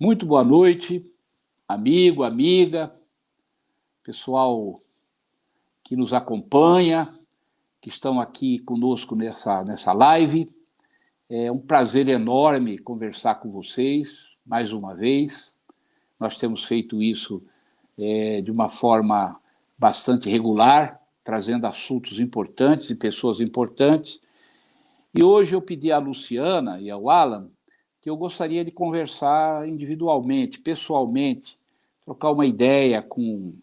Muito boa noite, amigo, amiga, pessoal que nos acompanha, que estão aqui conosco nessa live. É um prazer enorme conversar com vocês mais uma vez. Nós temos feito isso de uma forma bastante regular, trazendo assuntos importantes e pessoas importantes. E hoje eu pedi à Luciana e ao Alan que eu gostaria de conversar individualmente, pessoalmente, trocar uma ideia com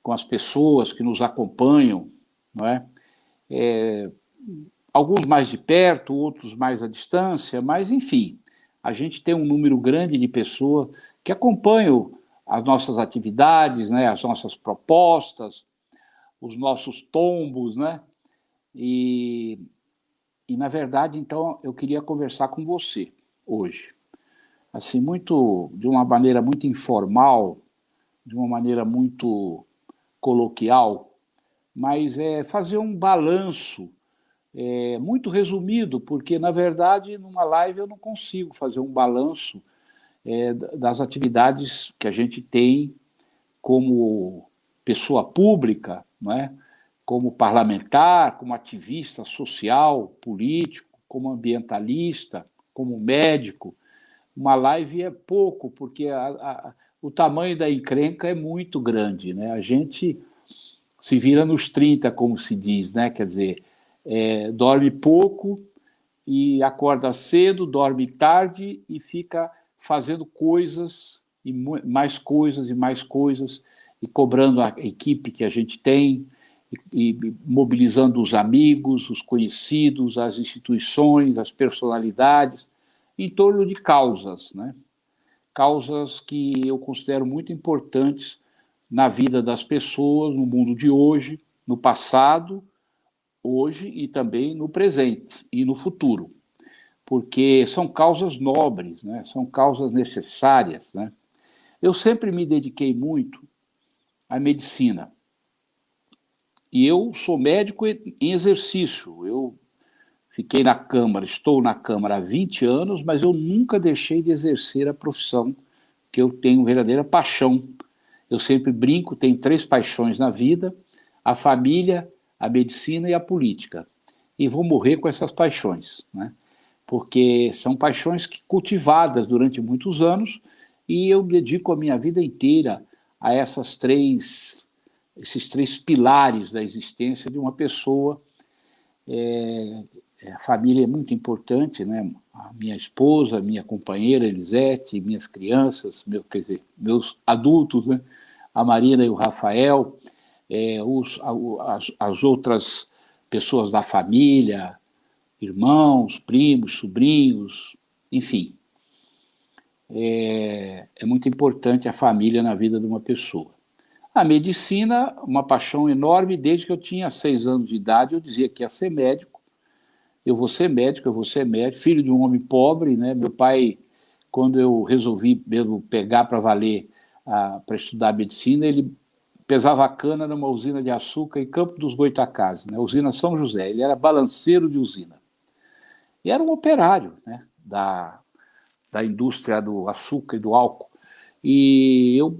as pessoas que nos acompanham, não é? Alguns mais de perto, outros mais à distância, mas, enfim, a gente tem um número grande de pessoas que acompanham as nossas atividades, né, as nossas propostas, os nossos tombos, né? E, na verdade, então, eu queria conversar com você hoje. Assim, de uma maneira muito informal, de uma maneira muito coloquial, mas fazer um balanço muito resumido, porque, na verdade, numa live eu não consigo fazer um balanço das atividades que a gente tem como pessoa pública, não é? Como parlamentar, como ativista social, político, como ambientalista, como médico. Uma live é pouco, porque o tamanho da encrenca é muito grande, né? A gente se vira nos 30, como se diz, né? Quer dizer, dorme pouco e acorda cedo, dorme tarde e fica fazendo coisas, e mais coisas e mais coisas, e cobrando a equipe que a gente tem, e mobilizando os amigos, os conhecidos, as instituições, as personalidades, em torno de causas, né? Causas que eu considero muito importantes na vida das pessoas, no mundo de hoje, no passado, hoje e também no presente e no futuro, porque são causas nobres, né? São causas necessárias, né? Eu sempre me dediquei muito à medicina, e eu sou médico em exercício. Eu fiquei na Câmara, estou na Câmara há 20 anos, mas eu nunca deixei de exercer a profissão que eu tenho verdadeira paixão. Eu sempre brinco, tenho 3 paixões na vida: a família, a medicina e a política. E vou morrer com essas paixões, né? Porque são paixões cultivadas durante muitos anos, e eu dedico a minha vida inteira a esses três pilares da existência de uma pessoa. A família é muito importante, né? A minha esposa, a minha companheira Elisete, minhas crianças, quer dizer, meus adultos, né? A Marina e o Rafael, as outras pessoas da família, irmãos, primos, sobrinhos, enfim. É muito importante a família na vida de uma pessoa. A medicina, uma paixão enorme. Desde que eu tinha 6 anos de idade, eu dizia que ia ser médico. Eu vou ser médico, eu vou ser médico, filho de um homem pobre, né? Meu pai, quando eu resolvi mesmo pegar para valer, para estudar medicina, ele pesava a cana numa usina de açúcar em Campo dos Goytacazes, né? Usina São José. Ele era balanceiro de usina. E era um operário, né? Da indústria do açúcar e do álcool. E eu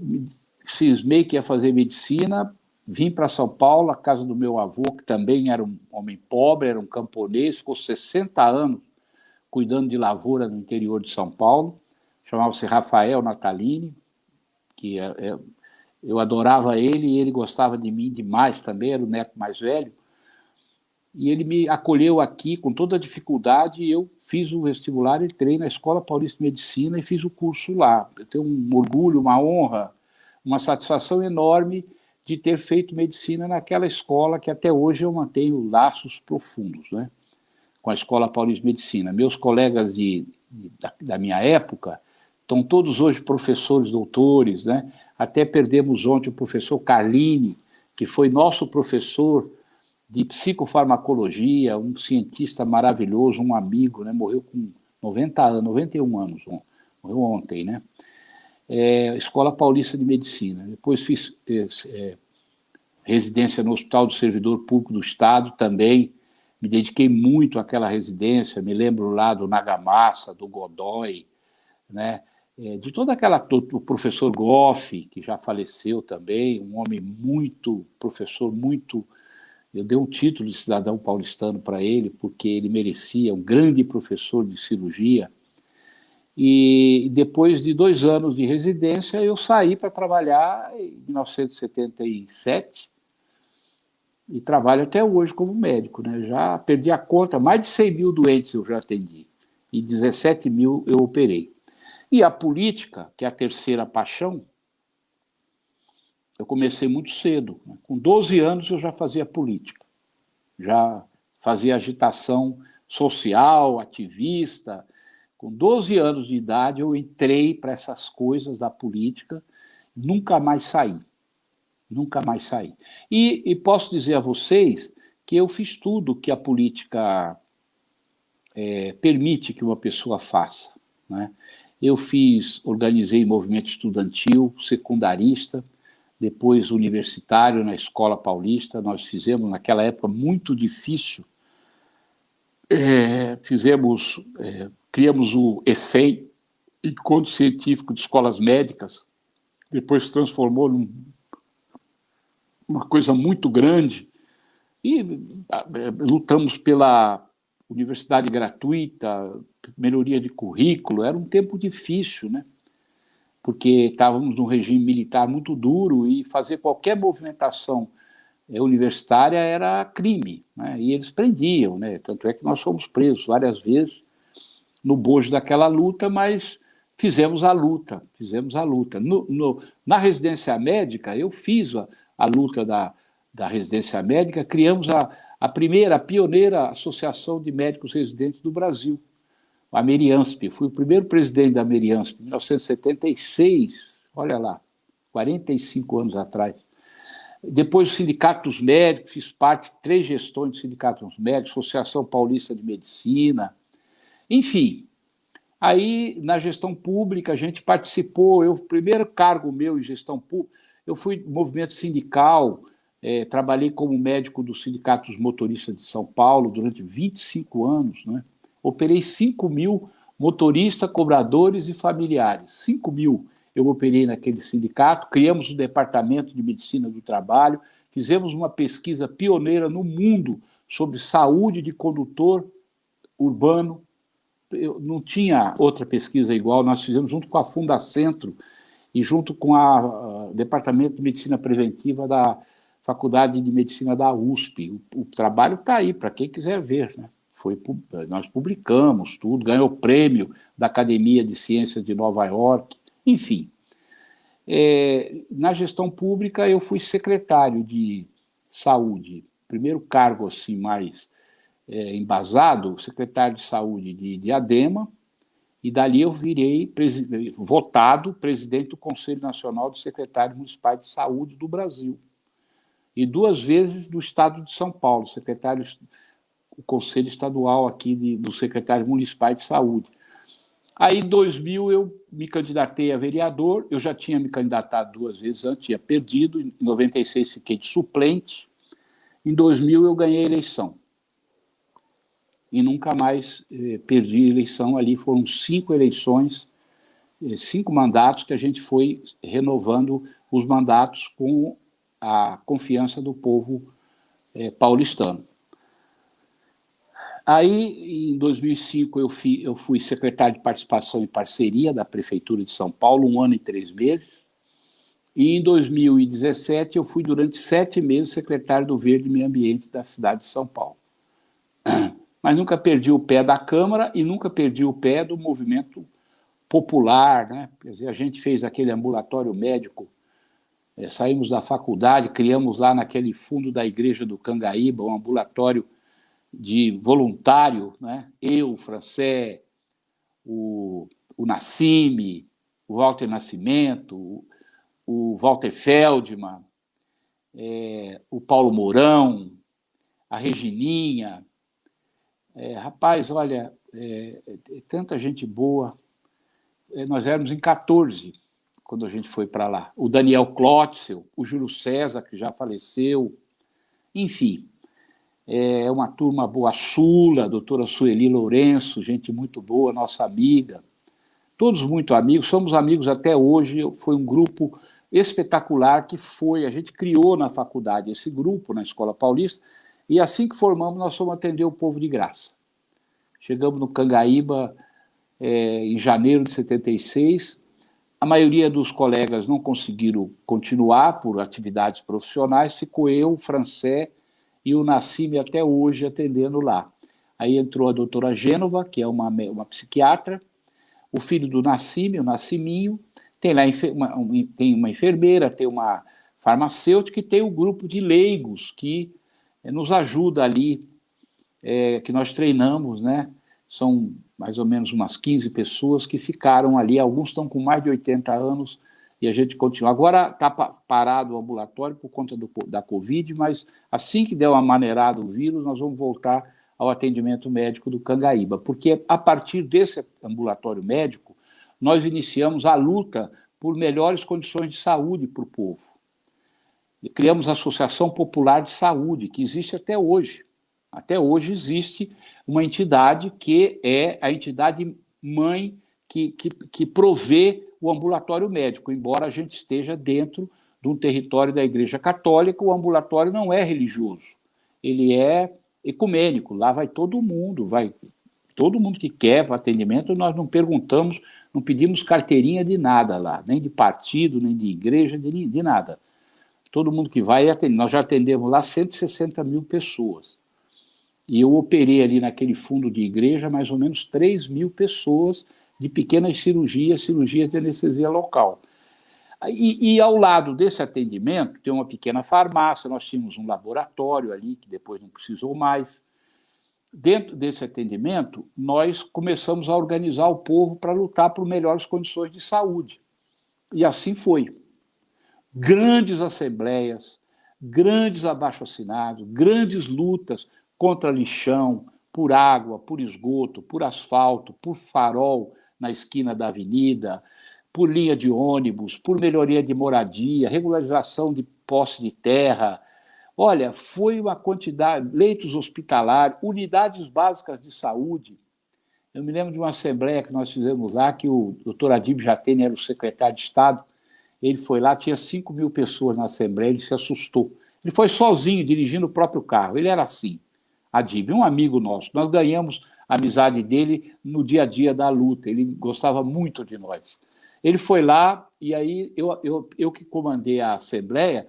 cismei que ia fazer medicina, vim para São Paulo, a casa do meu avô, que também era um homem pobre, era um camponês, ficou 60 anos cuidando de lavoura no interior de São Paulo, chamava-se Rafael Natalini, que eu adorava ele e ele gostava de mim demais também, era o neto mais velho, e ele me acolheu aqui com toda a dificuldade, e eu fiz o vestibular, entrei na Escola Paulista de Medicina e fiz o curso lá. Eu tenho um orgulho, uma honra, uma satisfação enorme de ter feito medicina naquela escola que até hoje eu mantenho laços profundos, né? Com a Escola Paulista de Medicina. Meus colegas da minha época estão todos hoje professores, doutores, né? Até perdemos ontem o professor Carlini, que foi nosso professor de psicofarmacologia, um cientista maravilhoso, um amigo, né? Morreu com 90 anos, 91 anos, morreu ontem, né? Escola Paulista de Medicina. Depois fiz residência no Hospital do Servidor Público do Estado também, me dediquei muito àquela residência, me lembro lá do Nagamassa, do Godoy, né? de toda aquela... O professor Goff, que já faleceu também, um homem muito... professor muito... Eu dei um título de cidadão paulistano para ele, porque ele merecia, um grande professor de cirurgia. E depois de 2 anos de residência, eu saí para trabalhar em 1977 e trabalho até hoje como médico, né? Já perdi a conta, mais de 100 mil doentes eu já atendi e 17 mil eu operei. E a política, que é a terceira paixão, eu comecei muito cedo, né? Com 12 anos eu já fazia política, já fazia agitação social, ativista. Com 12 anos de idade eu entrei para essas coisas da política, nunca mais saí. Nunca mais saí. E posso dizer a vocês que eu fiz tudo que a política permite que uma pessoa faça, né? Eu organizei movimento estudantil, secundarista, depois universitário na Escola Paulista. Nós fizemos, naquela época muito difícil, criamos o ECEI, Encontro Científico de Escolas Médicas, depois se transformou numa coisa muito grande, e lutamos pela universidade gratuita, melhoria de currículo. Era um tempo difícil, né? Porque estávamos num regime militar muito duro e fazer qualquer movimentação universitária era crime, né? E eles prendiam, né? Tanto é que nós fomos presos várias vezes no bojo daquela luta, mas fizemos a luta. Na residência médica, eu fiz a luta da residência médica, criamos a primeira, a pioneira Associação de Médicos Residentes do Brasil, a Meriansp. Fui o primeiro presidente da Meriansp, em 1976, olha lá, 45 anos atrás. Depois o Sindicato dos Médicos, fiz parte de 3 gestões do Sindicato dos Médicos, Associação Paulista de Medicina, enfim. Aí, na gestão pública, a gente participou, o primeiro cargo meu em gestão pública, eu fui do movimento sindical, trabalhei como médico do Sindicato dos Motoristas de São Paulo durante 25 anos, né? Operei 5 mil motoristas, cobradores e familiares. 5 mil eu operei naquele sindicato, criamos o Departamento de Medicina do Trabalho, fizemos uma pesquisa pioneira no mundo sobre saúde de condutor urbano. Não tinha outra pesquisa igual, nós fizemos junto com a Fundacentro e junto com o Departamento de Medicina Preventiva da Faculdade de Medicina da USP. O trabalho está aí, para quem quiser ver, né? Nós publicamos tudo, ganhou o prêmio da Academia de Ciências de Nova York, enfim. Na gestão pública, eu fui secretário de saúde, primeiro cargo assim mais embasado, secretário de saúde de Diadema, e dali eu virei votado presidente do Conselho Nacional de Secretários Municipais de Saúde do Brasil. E 2 vezes do Estado de São Paulo, o Conselho Estadual aqui dos Secretários Municipais de Saúde. Aí, em 2000, eu me candidatei a vereador, eu já tinha me candidatado 2 vezes antes, tinha perdido, em 96 fiquei de suplente, em 2000 eu ganhei a eleição. E nunca mais perdi a eleição. Ali foram 5 eleições, 5 mandatos que a gente foi renovando os mandatos com a confiança do povo paulistano. Aí, em 2005, eu fui secretário de Participação e Parceria da Prefeitura de São Paulo, 1 ano e 3 meses. E em 2017, eu fui durante 7 meses secretário do Verde e Meio Ambiente da cidade de São Paulo. Mas nunca perdi o pé da Câmara e nunca perdi o pé do movimento popular, né? Quer dizer, a gente fez aquele ambulatório médico, saímos da faculdade, criamos lá naquele fundo da igreja do Cangaíba um ambulatório de voluntário, né? Eu, o Francé, o Nassime, o Walter Nascimento, o Walter Feldman, o Paulo Mourão, a Regininha. Rapaz, olha, tanta gente boa. Nós éramos em 14 quando a gente foi para lá. O Daniel Klotzel, o Júlio César, que já faleceu, enfim. É uma turma boa, a Sula, a doutora Sueli Lourenço, gente muito boa, nossa amiga, todos muito amigos, somos amigos até hoje, foi um grupo espetacular que a gente criou na faculdade esse grupo, na Escola Paulista, e assim que formamos, nós fomos atender o povo de graça. Chegamos no Cangaíba em janeiro de 76, a maioria dos colegas não conseguiram continuar por atividades profissionais, ficou eu, o Francé e o Nassime até hoje atendendo lá. Aí entrou a doutora Gênova, que é uma psiquiatra, o filho do Nassime, o Nassiminho, tem lá tem uma enfermeira, tem uma farmacêutica e tem um grupo de leigos que nos ajuda ali, que nós treinamos, né? São mais ou menos umas 15 pessoas que ficaram ali, alguns estão com mais de 80 anos, e a gente continua. Agora está parado o ambulatório por conta da Covid, mas assim que der uma maneirada o vírus, nós vamos voltar ao atendimento médico do Cangaíba, porque a partir desse ambulatório médico, nós iniciamos a luta por melhores condições de saúde para o povo. E criamos a Associação Popular de Saúde, que existe até hoje. Até hoje existe uma entidade que é a entidade mãe que provê o ambulatório médico, embora a gente esteja dentro de um território da Igreja Católica, o ambulatório não é religioso, ele é ecumênico, lá vai todo mundo que quer para atendimento, nós não perguntamos, não pedimos carteirinha de nada lá, nem de partido, nem de igreja, de nada. Todo mundo que vai atende. Nós já atendemos lá 160 mil pessoas. E eu operei ali naquele fundo de igreja mais ou menos 3 mil pessoas de pequenas cirurgias de anestesia local. E ao lado desse atendimento tem uma pequena farmácia, nós tínhamos um laboratório ali, que depois não precisou mais. Dentro desse atendimento, nós começamos a organizar o povo para lutar por melhores condições de saúde. E assim foi. Grandes assembleias, grandes abaixo-assinados, grandes lutas contra lixão, por água, por esgoto, por asfalto, por farol na esquina da avenida, por linha de ônibus, por melhoria de moradia, regularização de posse de terra. Olha, foi uma quantidade, leitos hospitalares, unidades básicas de saúde. Eu me lembro de uma assembleia que nós fizemos lá, que o doutor Adib Jatene era o secretário de Estado. Ele foi lá, tinha 5 mil pessoas na assembleia, ele se assustou. Ele foi sozinho, dirigindo o próprio carro. Ele era assim, Adib, um amigo nosso. Nós ganhamos a amizade dele no dia a dia da luta. Ele gostava muito de nós. Ele foi lá, e aí eu que comandei a assembleia,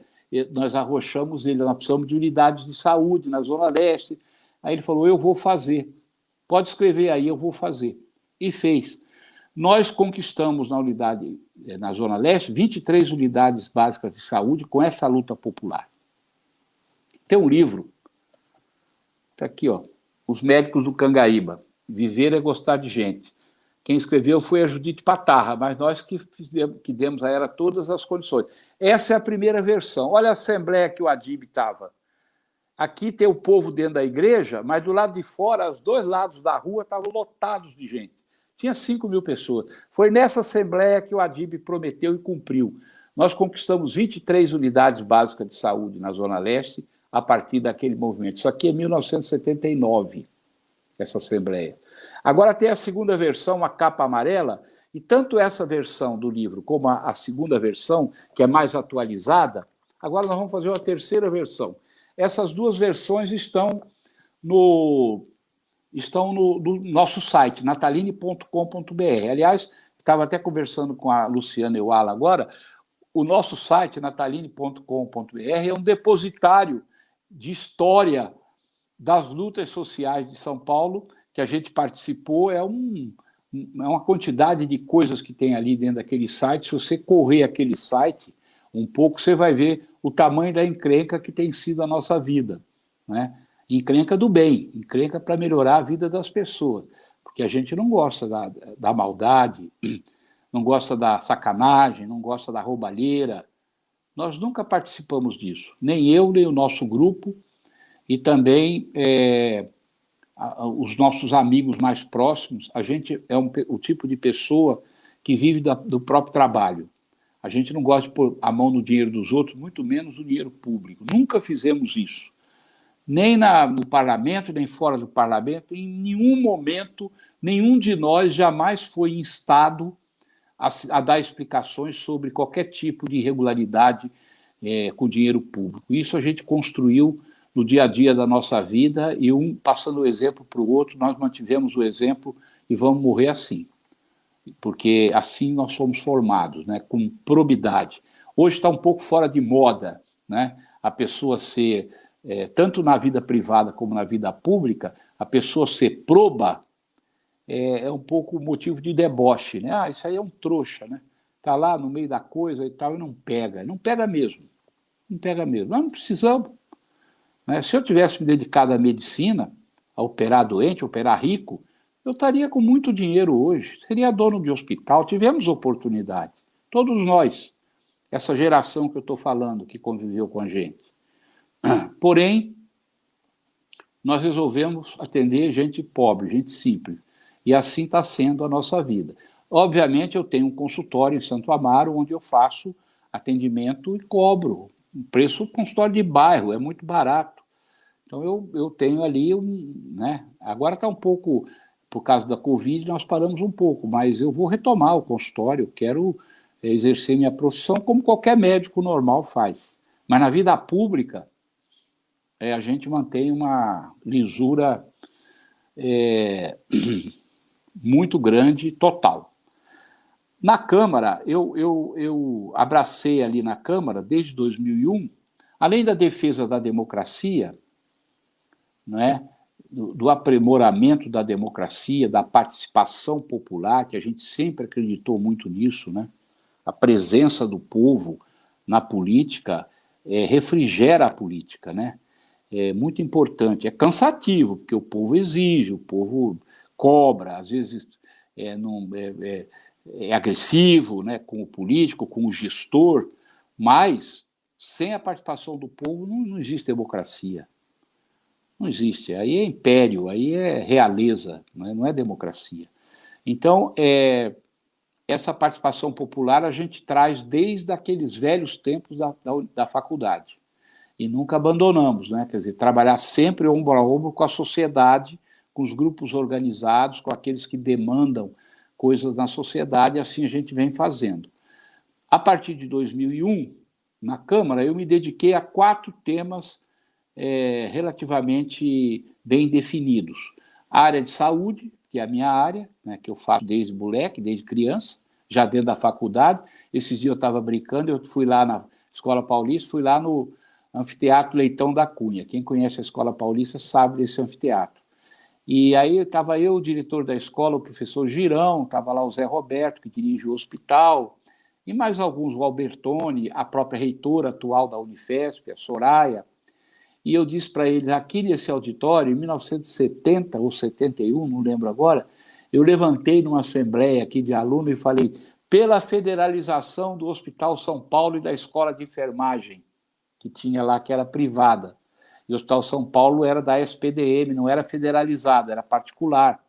nós arrochamos ele, nós precisamos de unidades de saúde na Zona Leste. Aí ele falou, eu vou fazer. Pode escrever aí, eu vou fazer. E fez. Nós conquistamos na Zona Leste, 23 unidades básicas de saúde com essa luta popular. Tem um livro, está aqui, ó, Os Médicos do Cangaíba, Viver é Gostar de Gente. Quem escreveu foi a Judite Patarra, mas nós que demos a ela todas as condições. Essa é a primeira versão. Olha a assembleia que o Adib estava. Aqui tem o povo dentro da igreja, mas do lado de fora, os dois lados da rua estavam lotados de gente. Tinha 5 mil pessoas. Foi nessa assembleia que o Adib prometeu e cumpriu. Nós conquistamos 23 unidades básicas de saúde na Zona Leste a partir daquele movimento. Isso aqui é 1979, essa assembleia. Agora tem a segunda versão, a capa amarela, e tanto essa versão do livro como a segunda versão, que é mais atualizada, agora nós vamos fazer uma terceira versão. Essas duas versões estão no nosso site, nataline.com.br. Aliás, estava até conversando com a Luciana Euala agora, o nosso site, nataline.com.br, é um depositário de história das lutas sociais de São Paulo, que a gente participou, é uma quantidade de coisas que tem ali dentro daquele site. Se você correr aquele site um pouco, você vai ver o tamanho da encrenca que tem sido a nossa vida, né? Encrenca do bem, encrenca para melhorar a vida das pessoas, porque a gente não gosta da maldade, não gosta da sacanagem, não gosta da roubalheira. Nós nunca participamos disso, nem eu, nem o nosso grupo, e também os nossos amigos mais próximos. A gente é o tipo de pessoa que vive do próprio trabalho. A gente não gosta de pôr a mão no dinheiro dos outros, muito menos no dinheiro público. Nunca fizemos isso. Nem no parlamento, nem fora do parlamento, em nenhum momento nenhum de nós jamais foi instado a dar explicações sobre qualquer tipo de irregularidade com dinheiro público. Isso a gente construiu no dia a dia da nossa vida e um passando o exemplo para o outro, nós mantivemos o exemplo e vamos morrer assim, porque assim nós somos formados, né, com probidade. Hoje está um pouco fora de moda, né, a pessoa ser, tanto na vida privada como na vida pública, a pessoa ser proba é um pouco motivo de deboche, né? Ah, isso aí é um trouxa, né? Está lá no meio da coisa e tal e não pega. Não pega mesmo. Não pega mesmo. Nós não precisamos. Né? Se eu tivesse me dedicado à medicina, a operar doente, a operar rico, eu estaria com muito dinheiro hoje. Seria dono de hospital. Tivemos oportunidade. Todos nós. Essa geração que eu estou falando, que conviveu com a gente. Porém, nós resolvemos atender gente pobre, gente simples. E assim está sendo a nossa vida. Obviamente, eu tenho um consultório em Santo Amaro, onde eu faço atendimento e cobro. Um preço consultório de bairro, é muito barato. Então, eu tenho ali, né? Agora está um pouco, por causa da Covid, nós paramos um pouco, mas eu vou retomar o consultório, eu quero exercer minha profissão como qualquer médico normal faz. Mas na vida pública, a gente mantém uma lisura muito grande, total. Na Câmara, eu abracei ali na Câmara, desde 2001, além da defesa da democracia, não é? do aprimoramento da democracia, da participação popular, que a gente sempre acreditou muito nisso, né? A presença do povo na política refrigera a política, né? É muito importante. É cansativo, porque o povo exige, o povo cobra, às vezes é agressivo, né, com o político, com o gestor, mas sem a participação do povo não existe democracia. Não existe. Aí é império, aí é realeza, não é democracia. Então, essa participação popular a gente traz desde aqueles velhos tempos da faculdade. E nunca abandonamos, né? Quer dizer, trabalhar sempre ombro a ombro com a sociedade, com os grupos organizados, com aqueles que demandam coisas na sociedade, e assim a gente vem fazendo. A partir de 2001, na Câmara, eu me dediquei a 4 temas relativamente bem definidos. A área de saúde, que é a minha área, né, que eu faço desde moleque, desde criança, já dentro da faculdade. Esses dias eu estava brincando, eu fui lá na Escola Paulista, fui lá no Anfiteatro Leitão da Cunha. Quem conhece a Escola Paulista sabe desse anfiteatro. E aí estava eu, o diretor da escola, o professor Girão, estava lá o Zé Roberto, que dirige o hospital, e mais alguns, o Albertoni, a própria reitora atual da Unifesp, a Soraya. E eu disse para eles, aqui nesse auditório, em 1970 ou 71, não lembro agora, eu levantei numa assembleia aqui de alunos e falei, pela federalização do Hospital São Paulo e da Escola de Enfermagem, que tinha lá, que era privada. E o Hospital São Paulo era da SPDM, não era federalizado, era particular.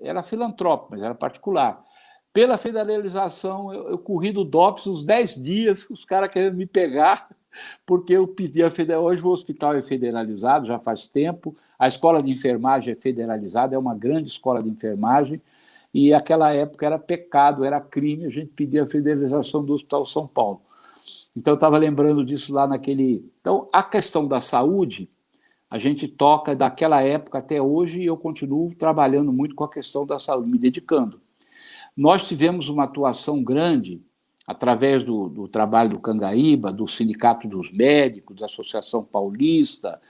Era filantrópico, mas era particular. Pela federalização, eu corri do DOPS uns 10 dias, os caras querendo me pegar, porque eu pedi a federal. Hoje o hospital é federalizado, já faz tempo, a escola de enfermagem é federalizada, é uma grande escola de enfermagem, e naquela época era pecado, era crime, a gente pedia a federalização do Hospital São Paulo. Então, eu estava lembrando disso lá naquele... Então, a questão da saúde, a gente toca daquela época até hoje e eu continuo trabalhando muito com a questão da saúde, me dedicando. Nós tivemos uma atuação grande através do trabalho do Cangaíba, do Sindicato dos Médicos, da Associação Paulista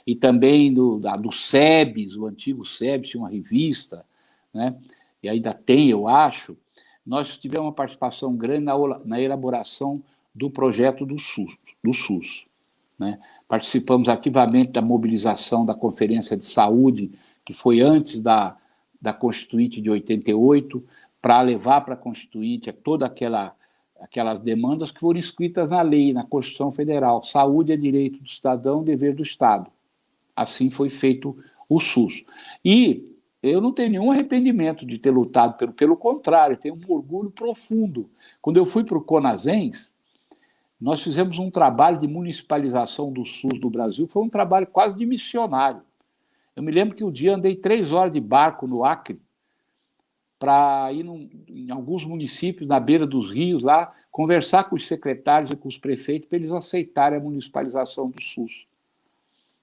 e também do SEBS, o antigo SEBS, tinha uma revista, né? E ainda tem, eu acho. Nós tivemos uma participação grande na elaboração do projeto do SUS, né? Participamos ativamente da mobilização da Conferência de Saúde, que foi antes da Constituinte de 88, para levar para a Constituinte todas aquelas demandas que foram inscritas na lei, na Constituição Federal. Saúde é direito do cidadão, dever do Estado. Assim foi feito o SUS. E eu não tenho nenhum arrependimento de ter lutado, pelo contrário, tenho um orgulho profundo. Quando eu fui para o CONASENS, nós fizemos um trabalho de municipalização do SUS do Brasil, foi um trabalho quase de missionário. Eu me lembro que um dia andei 3 horas de barco no Acre, para ir em alguns municípios, na beira dos rios, lá, conversar com os secretários e com os prefeitos para eles aceitarem a municipalização do SUS.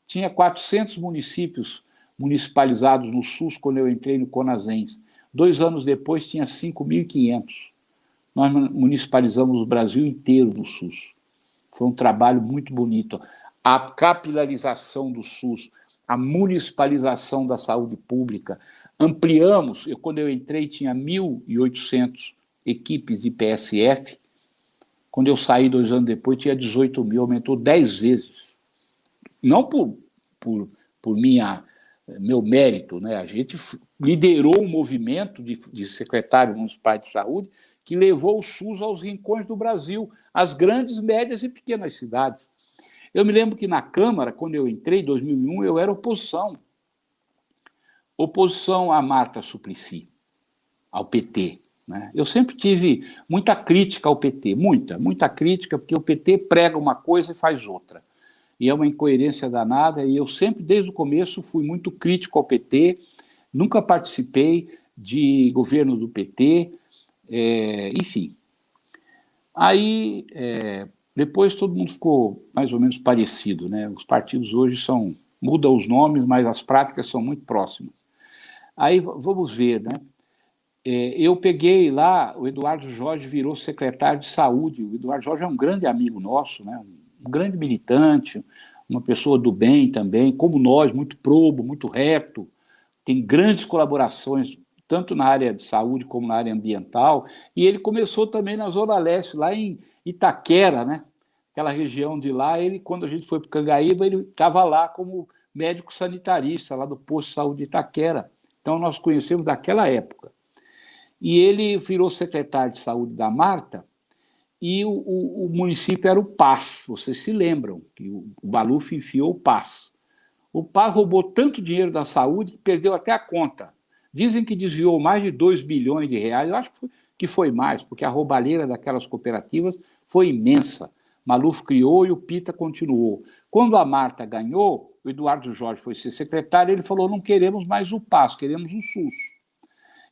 Tinha 400 municípios municipalizados no SUS quando eu entrei no Conasens. 2 anos depois, tinha 5.500. Nós municipalizamos o Brasil inteiro do SUS. Foi um trabalho muito bonito. A capilarização do SUS, a municipalização da saúde pública. Ampliamos, quando eu entrei tinha 1.800 equipes de PSF, quando eu saí 2 anos depois tinha 18 mil, aumentou 10 vezes. Não por meu mérito, né? A gente liderou um movimento de secretários municipais de saúde que levou o SUS aos rincões do Brasil, às grandes, médias e pequenas cidades. Eu me lembro que na Câmara, quando eu entrei em 2001, eu era oposição. Oposição à Marta Suplicy, ao PT. Né? Eu sempre tive muita crítica ao PT, muita crítica, porque o PT prega uma coisa e faz outra. E é uma incoerência danada, e eu sempre, desde o começo, fui muito crítico ao PT, nunca participei de governo do PT, enfim. Aí, depois todo mundo ficou mais ou menos parecido, né? Os partidos hoje mudam os nomes, mas as práticas são muito próximas. Aí, vamos ver, né? Eu peguei lá, o Eduardo Jorge virou secretário de saúde. O Eduardo Jorge é um grande amigo nosso, né? Um grande militante, uma pessoa do bem também, como nós, muito probo, muito reto, tem grandes colaborações, tanto na área de saúde como na área ambiental, e ele começou também na Zona Leste, lá em Itaquera, né? Aquela região de lá, quando a gente foi para o Cangaíba, ele estava lá como médico sanitarista, lá do posto de saúde de Itaquera. Então, nós conhecemos daquela época. E ele virou secretário de saúde da Marta, e o município era o PAS, vocês se lembram, que o Maluf enfiou o PAS. O PAS roubou tanto dinheiro da saúde que perdeu até a conta. Dizem que desviou mais de 2 bilhões de reais, eu acho que foi mais, porque a roubalheira daquelas cooperativas foi imensa. Maluf criou e o Pita continuou. Quando a Marta ganhou, o Eduardo Jorge foi ser secretário, ele falou, não queremos mais o PAS, queremos o SUS.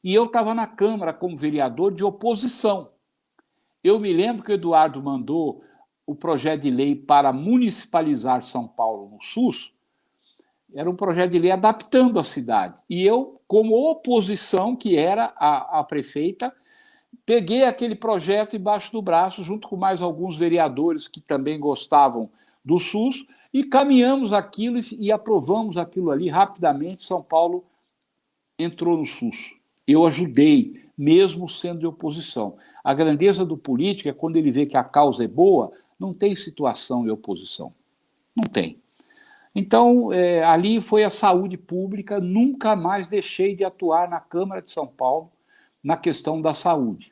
E eu estava na Câmara como vereador de oposição. Eu me lembro que o Eduardo mandou o projeto de lei para municipalizar São Paulo no SUS, era um projeto de lei adaptando a cidade. E eu, como oposição, que era a prefeita, peguei aquele projeto embaixo do braço, junto com mais alguns vereadores que também gostavam do SUS, e caminhamos aquilo e aprovamos aquilo ali rapidamente. São Paulo entrou no SUS. Eu ajudei, mesmo sendo de oposição. A grandeza do político é quando ele vê que a causa é boa, não tem situação de oposição. Não tem. Então, ali foi a saúde pública, nunca mais deixei de atuar na Câmara de São Paulo na questão da saúde.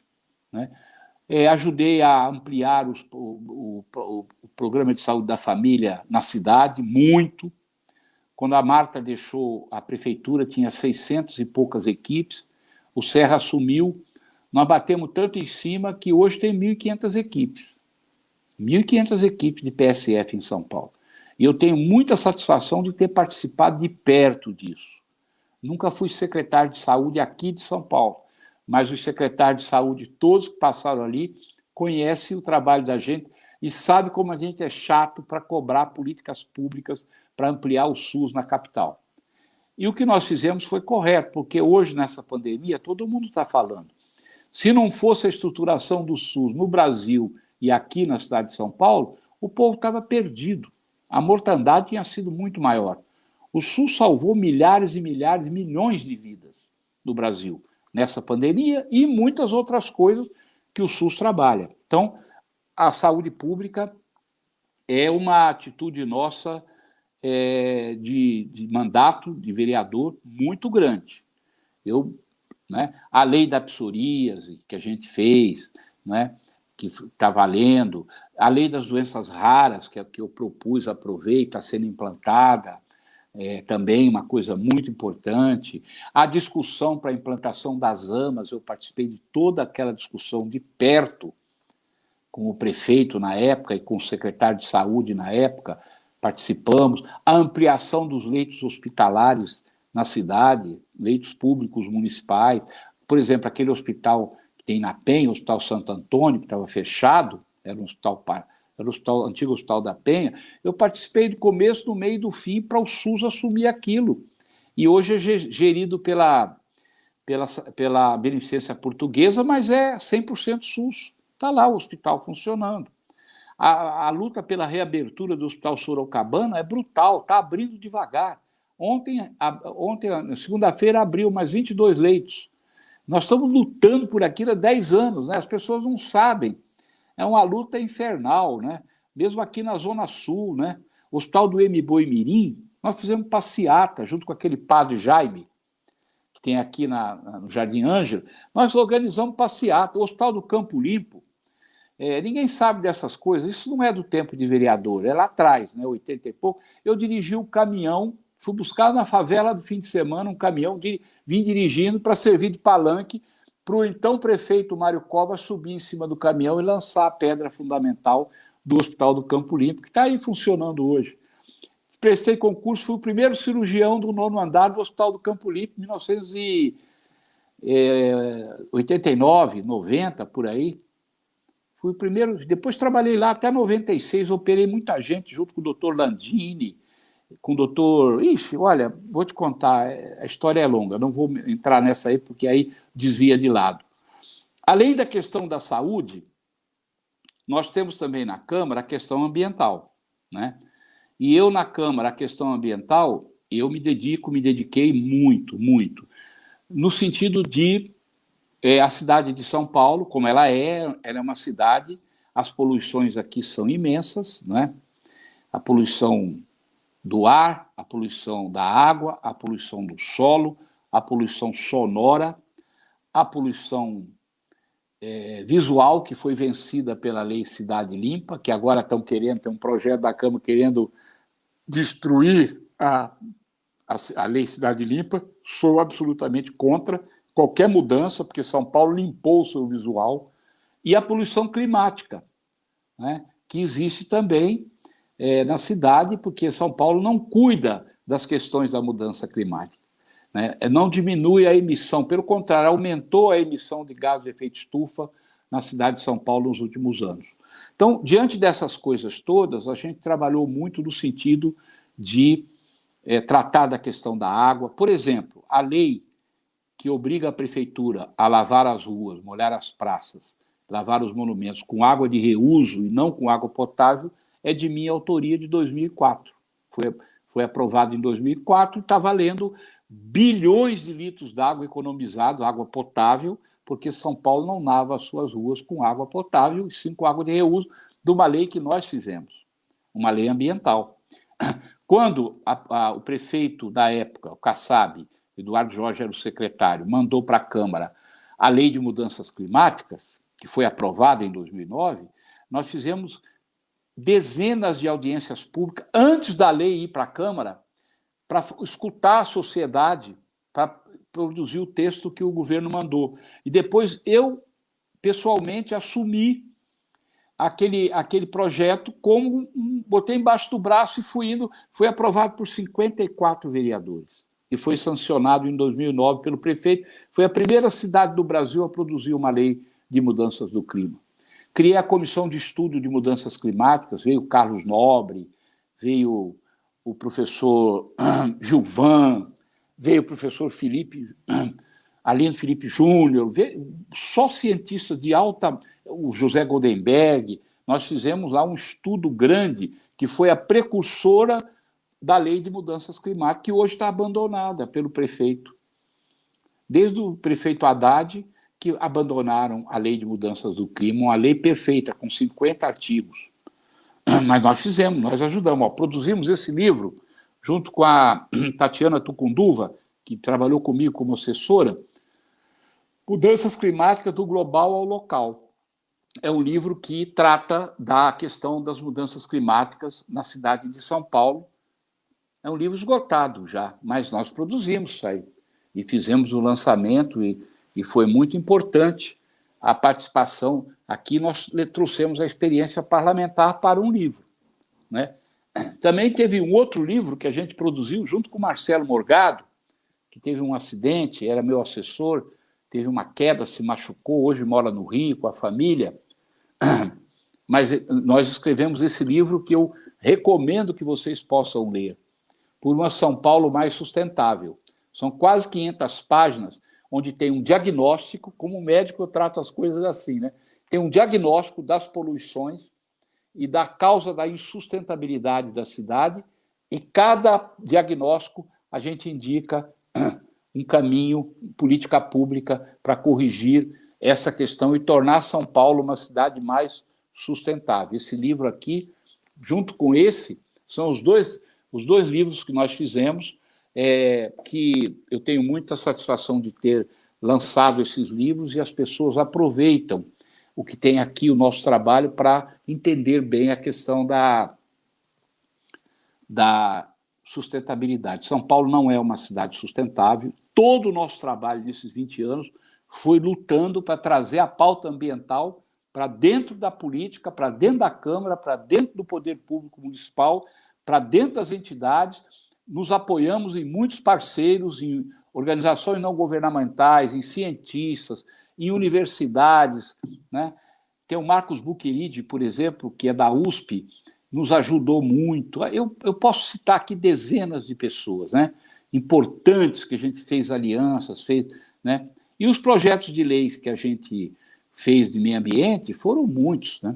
Né? Ajudei a ampliar o programa de saúde da família na cidade, muito. Quando a Marta deixou a prefeitura, tinha 600 e poucas equipes, o Serra assumiu, nós batemos tanto em cima que hoje tem 1.500 equipes. 1.500 equipes de PSF em São Paulo. E eu tenho muita satisfação de ter participado de perto disso. Nunca fui secretário de saúde aqui de São Paulo, mas os secretários de saúde, todos que passaram ali, conhecem o trabalho da gente e sabem como a gente é chato para cobrar políticas públicas para ampliar o SUS na capital. E o que nós fizemos foi correto, porque hoje, nessa pandemia, todo mundo está falando. Se não fosse a estruturação do SUS no Brasil e aqui na cidade de São Paulo, o povo estava perdido. A mortandade tinha sido muito maior. O SUS salvou milhares e milhares, milhões de vidas no Brasil, nessa pandemia e muitas outras coisas que o SUS trabalha. Então, a saúde pública é uma atitude nossa de mandato de vereador muito grande. A lei da psoríase que a gente fez, né, que está valendo, a lei das doenças raras, que eu propus, aprovei, está sendo implantada, também uma coisa muito importante. A discussão para a implantação das AMAs, eu participei de toda aquela discussão de perto, com o prefeito na época e com o secretário de saúde na época, participamos. A ampliação dos leitos hospitalares na cidade, leitos públicos municipais, por exemplo, aquele hospital que tem na Penha, o Hospital Santo Antônio, que estava fechado, era um hospital, antigo Hospital da Penha, eu participei do começo, do meio e do fim para o SUS assumir aquilo. E hoje é gerido pela beneficência portuguesa, mas é 100% SUS. Está lá o hospital funcionando. A luta pela reabertura do Hospital Sorocabana é brutal, está abrindo devagar. Ontem, segunda-feira, abriu mais 22 leitos. Nós estamos lutando por aquilo há 10 anos, né? As pessoas não sabem. É uma luta infernal, né? Mesmo aqui na Zona Sul, né? O Hospital do Mboi Mirim, nós fizemos passeata junto com aquele padre Jaime, que tem aqui no Jardim Ângelo, nós organizamos passeata. O Hospital do Campo Limpo, ninguém sabe dessas coisas, isso não é do tempo de vereador, é lá atrás, né, 80 e pouco. Eu dirigi o caminhão, fui buscar na favela do fim de semana um caminhão, vim dirigindo para servir de palanque para o então prefeito Mário Covas subir em cima do caminhão e lançar a pedra fundamental do Hospital do Campo Limpo, que está aí funcionando hoje. Prestei concurso, fui o primeiro cirurgião do 9º andar do Hospital do Campo Limpo, em 1989, 90, por aí. Fui o primeiro, depois trabalhei lá até 96, operei muita gente junto com o doutor Landini, com o doutor... Ixi, olha, vou te contar, a história é longa, não vou entrar nessa aí, porque aí desvia de lado. Além da questão da saúde, nós temos também na Câmara a questão ambiental, né? E eu, na Câmara, a questão ambiental, eu me dediquei muito, no sentido de a cidade de São Paulo, como ela é uma cidade, as poluições aqui são imensas, né? A poluição do ar, a poluição da água, a poluição do solo, a poluição sonora, a poluição visual, que foi vencida pela Lei Cidade Limpa, que agora estão querendo, tem um projeto da Câmara querendo destruir a Lei Cidade Limpa. Sou absolutamente contra qualquer mudança, porque São Paulo limpou o seu visual. E a poluição climática, né, que existe também na cidade, porque São Paulo não cuida das questões da mudança climática, né? Não diminui a emissão, pelo contrário, aumentou a emissão de gás de efeito estufa na cidade de São Paulo nos últimos anos. Então, diante dessas coisas todas, a gente trabalhou muito no sentido de tratar da questão da água. Por exemplo, a lei que obriga a prefeitura a lavar as ruas, molhar as praças, lavar os monumentos com água de reuso e não com água potável, é de minha autoria, de 2004. Foi aprovado em 2004 e está valendo bilhões de litros d'água economizados, água potável, porque São Paulo não lava as suas ruas com água potável, e sim com água de reuso, de uma lei que nós fizemos, uma lei ambiental. Quando o prefeito da época, o Kassab, Eduardo Jorge era o secretário, mandou para a Câmara a Lei de Mudanças Climáticas, que foi aprovada em 2009, nós fizemos dezenas de audiências públicas antes da lei ir para a Câmara, para escutar a sociedade, para produzir o texto que o governo mandou. E depois eu, pessoalmente, assumi aquele projeto, botei embaixo do braço e fui indo, foi aprovado por 54 vereadores e foi sancionado em 2009 pelo prefeito. Foi a primeira cidade do Brasil a produzir uma lei de mudanças do clima. Criei a Comissão de Estudo de Mudanças Climáticas, veio o Carlos Nobre, veio o professor Gilvan, veio o professor Alindo Felipe Júnior, só cientistas de alta, o José Goldenberg. Nós fizemos lá um estudo grande, que foi a precursora da Lei de Mudanças Climáticas, que hoje está abandonada pelo prefeito. Desde o prefeito Haddad, que abandonaram a Lei de Mudanças do Clima, uma lei perfeita, com 50 artigos. Mas nós fizemos, nós ajudamos. Produzimos esse livro, junto com a Tatiana Tucunduva, que trabalhou comigo como assessora, Mudanças Climáticas do Global ao Local. É um livro que trata da questão das mudanças climáticas na cidade de São Paulo. É um livro esgotado já, mas nós produzimos isso aí. E fizemos o lançamento e foi muito importante a participação. Aqui nós trouxemos a experiência parlamentar para um livro, né? Também teve um outro livro que a gente produziu junto com o Marcelo Morgado, que teve um acidente, era meu assessor, teve uma queda, se machucou, hoje mora no Rio com a família, mas nós escrevemos esse livro que eu recomendo que vocês possam ler, por uma São Paulo mais sustentável. São quase 500 páginas, onde tem um diagnóstico, como médico eu trato as coisas assim, né? Tem um diagnóstico das poluições e da causa da insustentabilidade da cidade, e cada diagnóstico a gente indica um caminho, política pública para corrigir essa questão e tornar São Paulo uma cidade mais sustentável. Esse livro aqui, junto com esse, são os dois livros que nós fizemos, que eu tenho muita satisfação de ter lançado esses livros, e as pessoas aproveitam o que tem aqui, o nosso trabalho, para entender bem a questão da sustentabilidade. São Paulo não é uma cidade sustentável. Todo o nosso trabalho nesses 20 anos foi lutando para trazer a pauta ambiental para dentro da política, para dentro da Câmara, para dentro do poder público municipal, para dentro das entidades. Nos apoiamos em muitos parceiros, em organizações não governamentais, em cientistas, em universidades, né? Tem o Marcos Buqueride, por exemplo, que é da USP, nos ajudou muito. Eu posso citar aqui dezenas de pessoas, né, importantes, que a gente fez alianças, né? E os projetos de lei que a gente fez de meio ambiente foram muitos, né?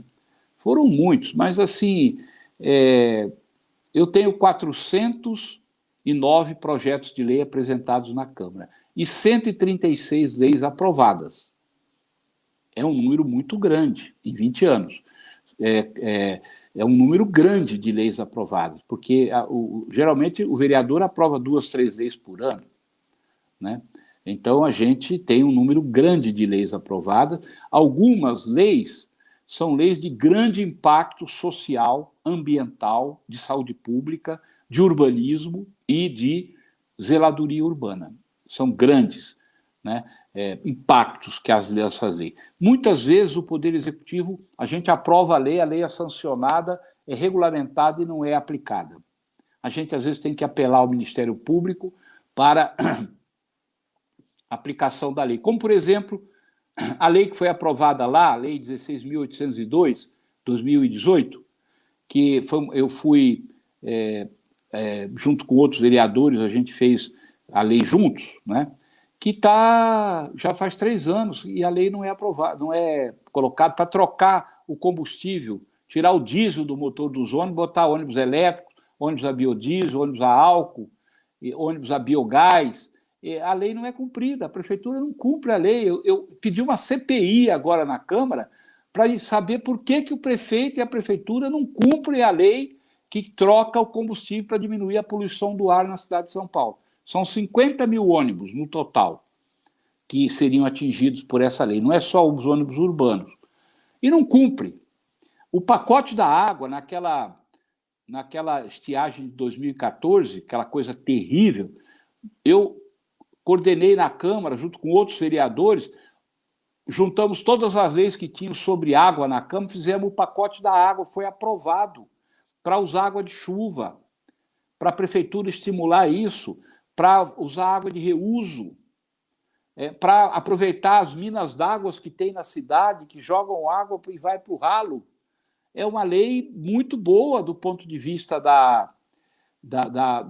Foram muitos, mas assim, eu tenho 409 projetos de lei apresentados na Câmara e 136 leis aprovadas. É um número muito grande em 20 anos. É um número grande de leis aprovadas, porque geralmente o vereador aprova 2, 3 leis por ano, né? Então a gente tem um número grande de leis aprovadas. Algumas leis são leis de grande impacto social, ambiental, de saúde pública, de urbanismo e de zeladoria urbana. São grandes, né, impactos que essas leis. Muitas vezes o Poder Executivo, a gente aprova a lei é sancionada, é regulamentada e não é aplicada. A gente às vezes tem que apelar ao Ministério Público para a aplicação da lei. Como, por exemplo, a lei que foi aprovada lá, a Lei 16.802, 2018, que eu fui, junto com outros vereadores, a gente fez a lei juntos, né? Que já faz 3 anos e a lei não é aprovada, não é colocada para trocar o combustível, tirar o diesel do motor dos ônibus, botar ônibus elétricos, ônibus a biodiesel, ônibus a álcool, ônibus a biogás. A lei não é cumprida, a prefeitura não cumpre a lei. Eu pedi uma CPI agora na Câmara para saber por que o prefeito e a prefeitura não cumprem a lei que troca o combustível para diminuir a poluição do ar na cidade de São Paulo. São 50 mil ônibus no total que seriam atingidos por essa lei. Não é só os ônibus urbanos. E não cumpre. O pacote da água, naquela estiagem de 2014, aquela coisa terrível, eu coordenei na Câmara, junto com outros vereadores, juntamos todas as leis que tinham sobre água na Câmara, fizemos o pacote da água, foi aprovado para usar água de chuva, para a prefeitura estimular isso, para usar água de reuso, para aproveitar as minas d'água que tem na cidade, que jogam água e vai para o ralo. É uma lei muito boa do ponto de vista da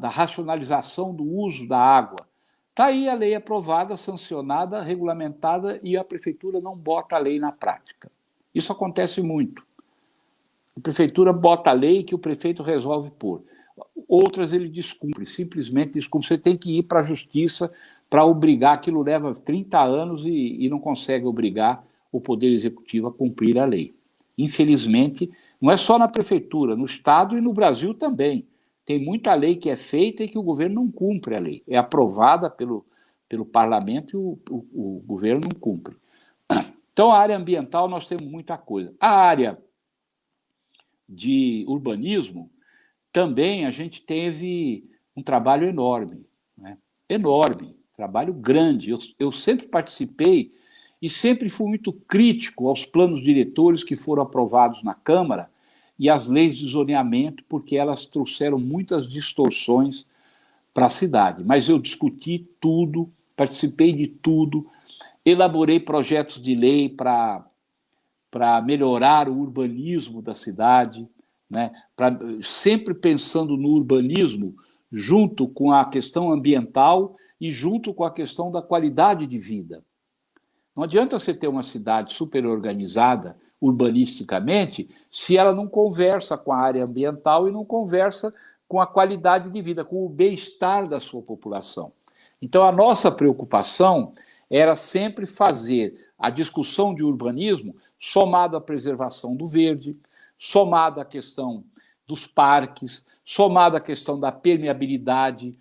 racionalização do uso da água. Está aí a lei aprovada, sancionada, regulamentada, e a prefeitura não bota a lei na prática. Isso acontece muito. A prefeitura bota a lei que o prefeito resolve pôr. Outras ele descumpre, simplesmente descumpre. Você tem que ir para a justiça para obrigar, aquilo leva 30 anos e não consegue obrigar o Poder Executivo a cumprir a lei. Infelizmente, não é só na prefeitura, no Estado e no Brasil também. Tem muita lei que é feita e que o governo não cumpre a lei. É aprovada pelo parlamento e o governo não cumpre. Então, a área ambiental nós temos muita coisa. A área de urbanismo, também a gente teve um trabalho enorme, né? Enorme, trabalho grande. Eu sempre participei e sempre fui muito crítico aos planos diretores que foram aprovados na Câmara e às leis de zoneamento, porque elas trouxeram muitas distorções para a cidade. Mas eu discuti tudo, participei de tudo. elaborei projetos de lei para melhorar o urbanismo da cidade, né? Sempre pensando no urbanismo junto com a questão ambiental e junto com a questão da qualidade de vida. Não adianta você ter uma cidade super organizada urbanisticamente se ela não conversa com a área ambiental e não conversa com a qualidade de vida, com o bem-estar da sua população. Então, a nossa preocupação era sempre fazer a discussão de urbanismo somado à preservação do verde, somado à questão dos parques, somado à questão da permeabilidade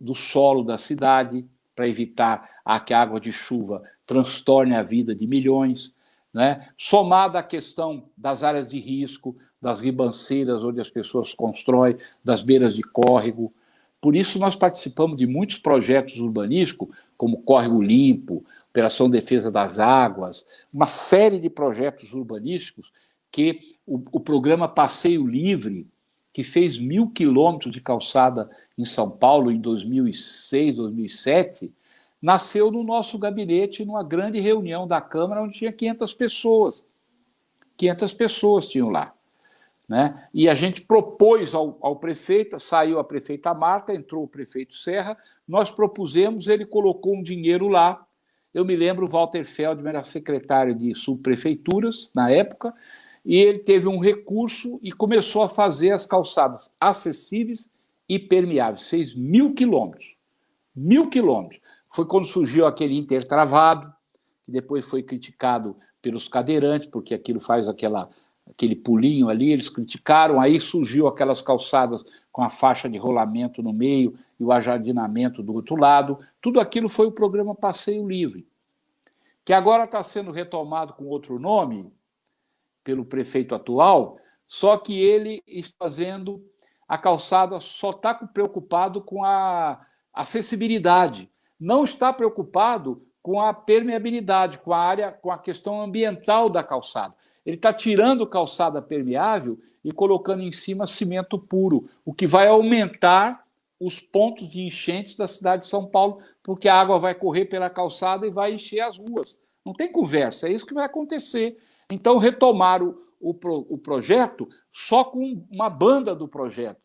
do solo da cidade, para evitar que a água de chuva transtorne a vida de milhões, né? Somado à questão das áreas de risco, das ribanceiras onde as pessoas constroem, das beiras de córrego. Por isso, nós participamos de muitos projetos urbanísticos, como Córrego Limpo, Operação Defesa das Águas, uma série de projetos urbanísticos que o programa Passeio Livre, que fez 1.000 quilômetros de calçada em São Paulo em 2006, 2007, nasceu no nosso gabinete, numa grande reunião da Câmara, onde tinha 500 pessoas. 500 pessoas tinham lá. Né? E a gente propôs ao prefeito, saiu a prefeita Marta, entrou o prefeito Serra, nós propusemos, ele colocou um dinheiro lá. Eu me lembro, o Walter Feldman era secretário de subprefeituras na época, e ele teve um recurso e começou a fazer as calçadas acessíveis e permeáveis. Fez 1.000 quilômetros. 1.000 quilômetros. Foi quando surgiu aquele intertravado, que depois foi criticado pelos cadeirantes, porque aquilo faz aquele pulinho ali, eles criticaram, aí surgiu aquelas calçadas com a faixa de rolamento no meio e o ajardinamento do outro lado. Tudo aquilo foi o programa Passeio Livre, que agora está sendo retomado com outro nome, pelo prefeito atual, só que ele está fazendo a calçada, só está preocupado com a acessibilidade, não está preocupado com a permeabilidade, com a área, com a questão ambiental da calçada. Ele está tirando calçada permeável e colocando em cima cimento puro, o que vai aumentar os pontos de enchentes da cidade de São Paulo, porque a água vai correr pela calçada e vai encher as ruas. Não tem conversa, é isso que vai acontecer. Então, retomaram o projeto só com uma banda do projeto,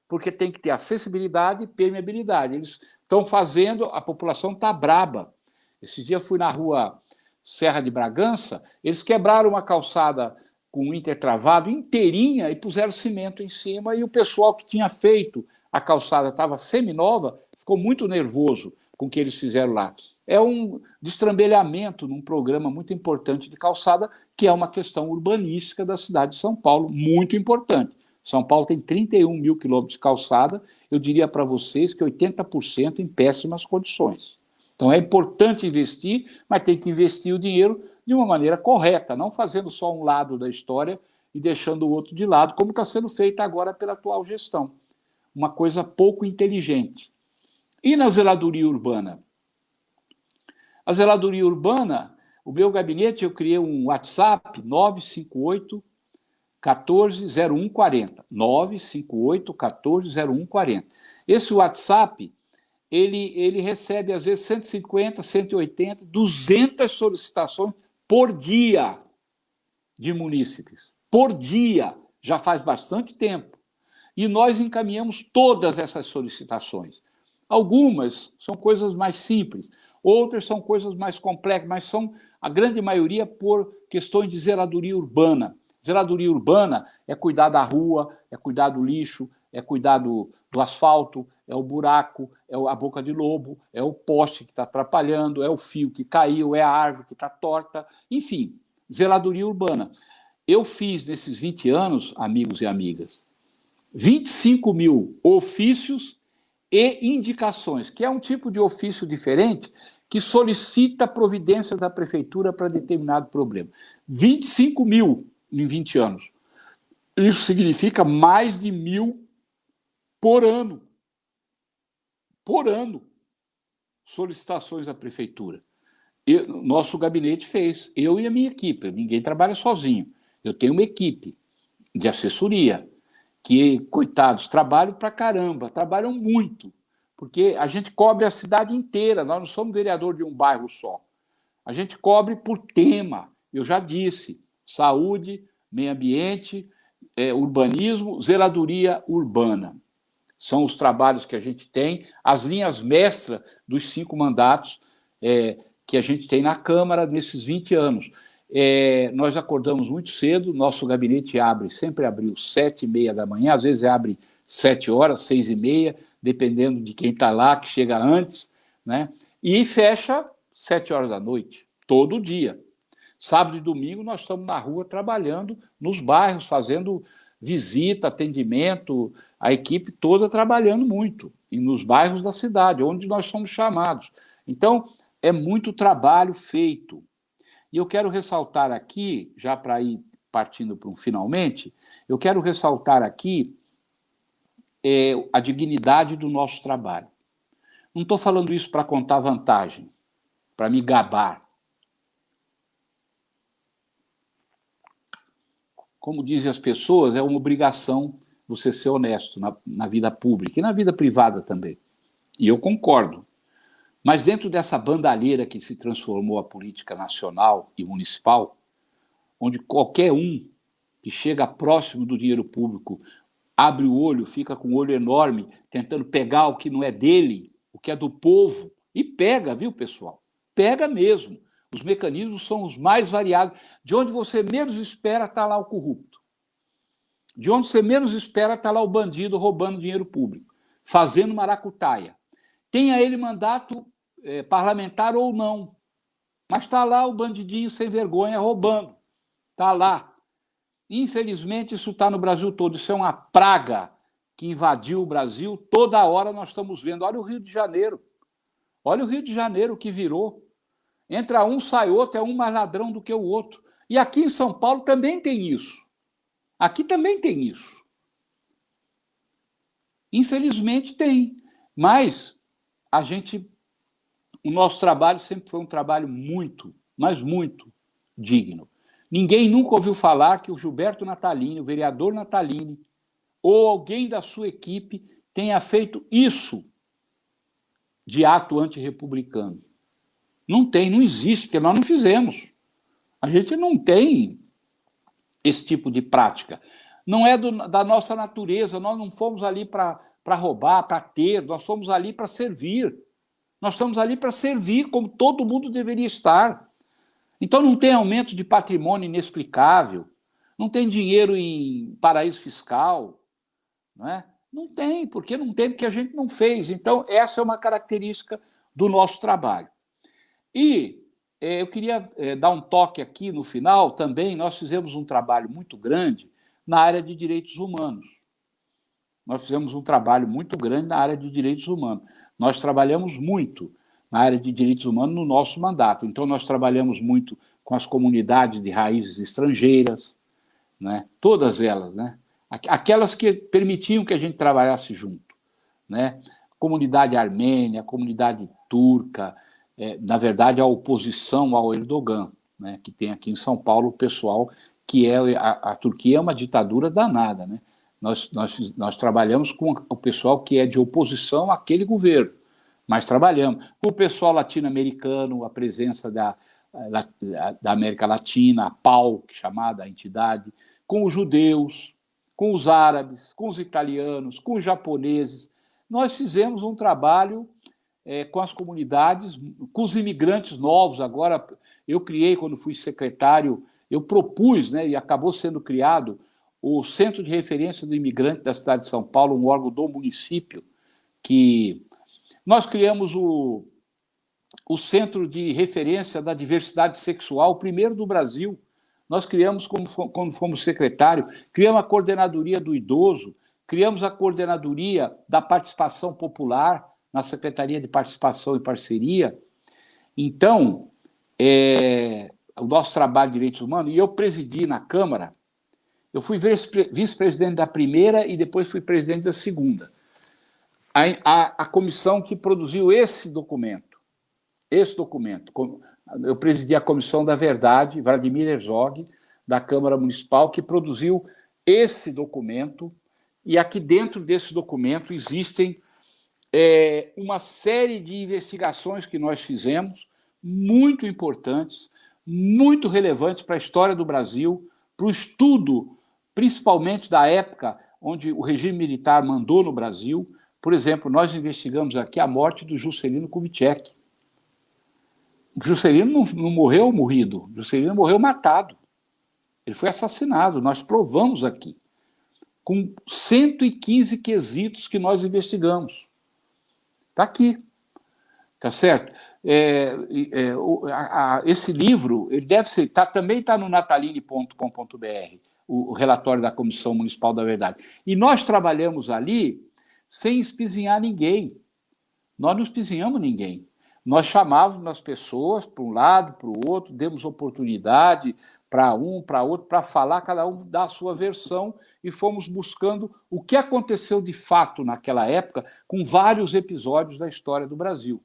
porque tem que ter acessibilidade e permeabilidade. Eles estão fazendo, a população está braba. Esse dia eu fui na rua Serra de Bragança, eles quebraram uma calçada com um intertravado inteirinha e puseram cimento em cima, e o pessoal que tinha feito a calçada estava seminova, ficou muito nervoso com o que eles fizeram lá. É um destrambelhamento num programa muito importante de calçada, que é uma questão urbanística da cidade de São Paulo, muito importante. São Paulo tem 31.000 quilômetros de calçada, eu diria para vocês que 80% em péssimas condições. Então é importante investir, mas tem que investir o dinheiro de uma maneira correta, não fazendo só um lado da história e deixando o outro de lado, como está sendo feito agora pela atual gestão. Uma coisa pouco inteligente. E na zeladoria urbana? A zeladoria urbana, o meu gabinete, eu criei um WhatsApp 958 140140. 958 140140. Esse WhatsApp, ele recebe às vezes 150, 180, 200 solicitações por dia de munícipes. Por dia, já faz bastante tempo. E nós encaminhamos todas essas solicitações. Algumas são coisas mais simples, outras são coisas mais complexas, mas são, a grande maioria, por questões de zeladoria urbana. Zeladoria urbana é cuidar da rua, é cuidar do lixo, é cuidar do asfalto, é o buraco, é a boca de lobo, é o poste que está atrapalhando, é o fio que caiu, é a árvore que está torta, enfim, zeladoria urbana. Eu fiz, nesses 20 anos, amigos e amigas, 25.000 ofícios e indicações, que é um tipo de ofício diferente que solicita providência da prefeitura para determinado problema. 25.000 em 20 anos. Isso significa mais de 1.000 por ano. Por ano. Solicitações à prefeitura. Nosso gabinete fez, eu e a minha equipe, ninguém trabalha sozinho. Eu tenho uma equipe de assessoria, que, coitados, trabalham pra caramba, trabalham muito, porque a gente cobre a cidade inteira, nós não somos vereador de um bairro só. A gente cobre por tema, eu já disse, saúde, meio ambiente, urbanismo, zeladoria urbana. São os trabalhos que a gente tem, as linhas mestras dos 5 mandatos que a gente tem na Câmara nesses 20 anos. Nós acordamos muito cedo, nosso gabinete sempre abriu 7h30 da manhã, às vezes abre 7 horas, 6h30, dependendo de quem está lá, que chega antes, né? E fecha 7 horas da noite, todo dia. Sábado e domingo nós estamos na rua trabalhando nos bairros, fazendo visita, atendimento, a equipe toda trabalhando muito, e nos bairros da cidade, onde nós somos chamados. Então, é muito trabalho feito. E eu quero ressaltar aqui, já para ir partindo para um finalmente, eu quero ressaltar aqui a dignidade do nosso trabalho. Não estou falando isso para contar vantagem, para me gabar. Como dizem as pessoas, é uma obrigação você ser honesto na vida pública e na vida privada também. E eu concordo. Mas dentro dessa bandalheira que se transformou a política nacional e municipal, onde qualquer um que chega próximo do dinheiro público abre o olho, fica com o olho enorme, tentando pegar o que não é dele, o que é do povo, e pega, viu, pessoal? Pega mesmo. Os mecanismos são os mais variados. De onde você menos espera, está lá o corrupto. De onde você menos espera, está lá o bandido roubando dinheiro público, fazendo maracutaia. Tenha ele mandato parlamentar ou não, mas está lá o bandidinho sem vergonha roubando. Está lá. Infelizmente, isso está no Brasil todo. Isso é uma praga que invadiu o Brasil. Toda hora nós estamos vendo. Olha o Rio de Janeiro. Olha o Rio de Janeiro que virou. Entra um, sai outro, é um mais ladrão do que o outro. E aqui em São Paulo também tem isso. Aqui também tem isso. Infelizmente tem. Mas o nosso trabalho sempre foi um trabalho muito, mas muito digno. Ninguém nunca ouviu falar que o Gilberto Natalini, o vereador Natalini, ou alguém da sua equipe tenha feito isso de ato antirrepublicano. Não tem, não existe, porque nós não fizemos. A gente não tem esse tipo de prática. Não é da nossa natureza, nós não fomos ali para roubar, para ter, nós fomos ali para servir. Nós estamos ali para servir, como todo mundo deveria estar. Então não tem aumento de patrimônio inexplicável, não tem dinheiro em paraíso fiscal, não é? Não tem, porque a gente não fez. Então essa é uma característica do nosso trabalho. E eu queria dar um toque aqui no final também. Nós fizemos um trabalho muito grande na área de direitos humanos. Nós fizemos um trabalho muito grande na área de direitos humanos. Nós trabalhamos muito na área de direitos humanos no nosso mandato. Então, nós trabalhamos muito com as comunidades de raízes estrangeiras, né? Todas elas, né? Aquelas que permitiam que a gente trabalhasse junto, né? Comunidade armênia, comunidade turca, na verdade, a oposição ao Erdogan, né? Que tem aqui em São Paulo o pessoal que a Turquia é uma ditadura danada, né? Nós trabalhamos com o pessoal que é de oposição àquele governo, mas trabalhamos com o pessoal latino-americano, a presença da América Latina, a PAL, chamada a entidade, com os judeus, com os árabes, com os italianos, com os japoneses. Nós fizemos um trabalho com as comunidades, com os imigrantes novos. Agora, eu criei, quando fui secretário, eu propus, né, e acabou sendo criado, o Centro de Referência do Imigrante da cidade de São Paulo, um órgão do município, que nós criamos o Centro de Referência da Diversidade Sexual, o primeiro do Brasil. Nós criamos, quando fomos secretário, criamos a Coordenadoria do Idoso, criamos a Coordenadoria da Participação Popular, na Secretaria de Participação e Parceria. Então, o nosso trabalho de direitos humanos, e eu presidi na Câmara, eu fui vice-presidente da primeira e depois fui presidente da segunda. A comissão que produziu esse documento. Eu presidi a Comissão da Verdade, Vladimir Herzog, da Câmara Municipal, que produziu esse documento, e aqui dentro desse documento existem uma série de investigações que nós fizemos, muito importantes, muito relevantes para a história do Brasil, para o estudo, principalmente da época onde o regime militar mandou no Brasil. Por exemplo, nós investigamos aqui a morte do Juscelino Kubitschek. O Juscelino não morreu morrido, o Juscelino morreu matado. Ele foi assassinado, nós provamos aqui, com 115 quesitos que nós investigamos. Está aqui, tá certo? Esse livro, ele deve ser, também está no nataline.com.br, o relatório da Comissão Municipal da Verdade. E nós trabalhamos ali sem espizinhar ninguém. Nós não espizinhamos ninguém. Nós chamávamos as pessoas para um lado, para o outro, demos oportunidade para um, para outro, para falar, cada um dá a sua versão, e fomos buscando o que aconteceu de fato naquela época, com vários episódios da história do Brasil.